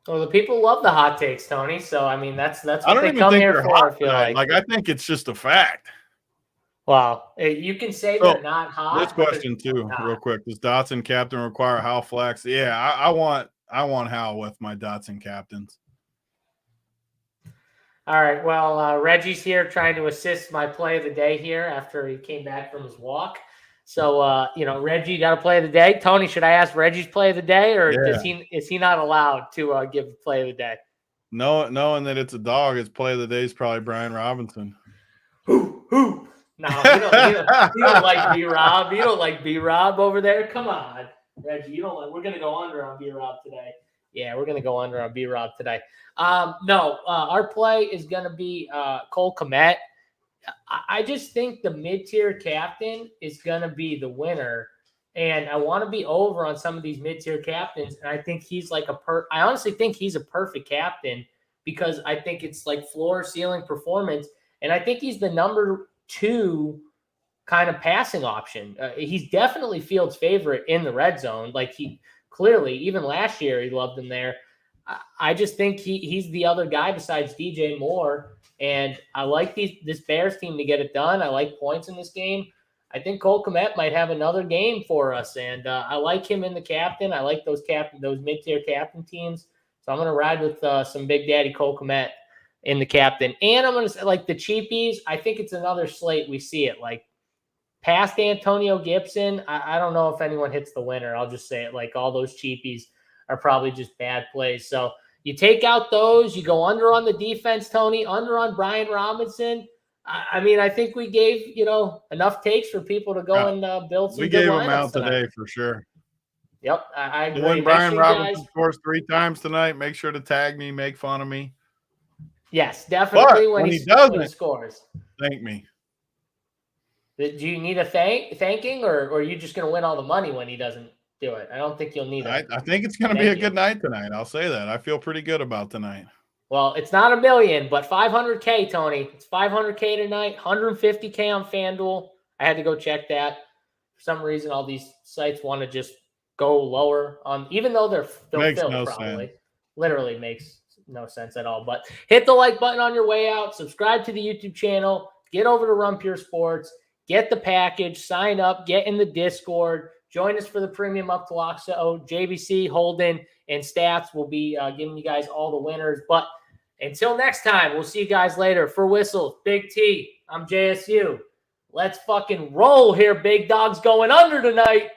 Well, the people love the hot takes, Tony. So I mean, that's what I don't they even come think here they're for. hot I feel tonight. like I think it's just a fact. Wow, you can say So, they're not hot. This question too, real quick: does Dotson captain require Hal flex? Yeah, I want Hal with my Dotson captains. All right. Well, Reggie's here trying to assist my play of the day here after he came back from his walk. So, Reggie, you got a play of the day. Tony, should I ask Reggie's play of the day, or is he not allowed to give the play of the day? No, knowing that it's a dog, its play of the day is probably Brian Robinson. Who? No, you don't like B-Rob. You don't like B-Rob over there. Come on, Reggie. You don't like. We're gonna go under on B-Rob today. Yeah, we're gonna go under on B-Rob today. No, our play is gonna be Cole Kmet. I just think the mid-tier captain is gonna be the winner, and I want to be over on some of these mid-tier captains. And I think he's like I honestly think he's a perfect captain because I think it's like floor ceiling performance, and I think he's the number 2 kind of passing option. He's definitely Fields' favorite in the red zone. Like he clearly, even last year, he loved him there. I just think he's the other guy besides DJ Moore. And I like this Bears team to get it done. I like points in this game. I think Cole Kmet might have another game for us. And I like him in the captain. I like those mid-tier captain teams. So I'm going to ride with some Big Daddy Cole Kmet in the captain. And I'm going to say, like, the cheapies, I think it's another slate. We see it. Like, past Antonio Gibson, I don't know if anyone hits the winner. I'll just say it. Like, all those cheapies are probably just bad plays. So you take out those. You go under on the defense, Tony, under on Brian Robinson. I mean, I think we gave, enough takes for people to go and build some good lineups. We gave them out today for sure. Yep, I agree. When Brian Robinson scores 3 times tonight, make sure to tag me, make fun of me. Yes, definitely. But when he doesn't, when he scores, thank me. Do you need a thanking, or are you just going to win all the money when he doesn't do it? I don't think you'll need it. I think it's going to be a good night tonight. I'll say that. I feel pretty good about tonight. Well, it's not $1 million, but $500K, Tony. It's $500K tonight, $150K on FanDuel. I had to go check that. For some reason, all these sites want to just go lower on, even though they're filled no probably. Sense. Literally makes no sense at all. But hit the like button on your way out. Subscribe to the YouTube channel. Get over to Run Pure Sports. Get the package. Sign up. Get in the Discord. Join us for the premium up to lock. So JBC, Holden, and Stats will be giving you guys all the winners. But until next time, we'll see you guys later. For Whistles, Big T, I'm JSU. Let's fucking roll here, big dogs going under tonight.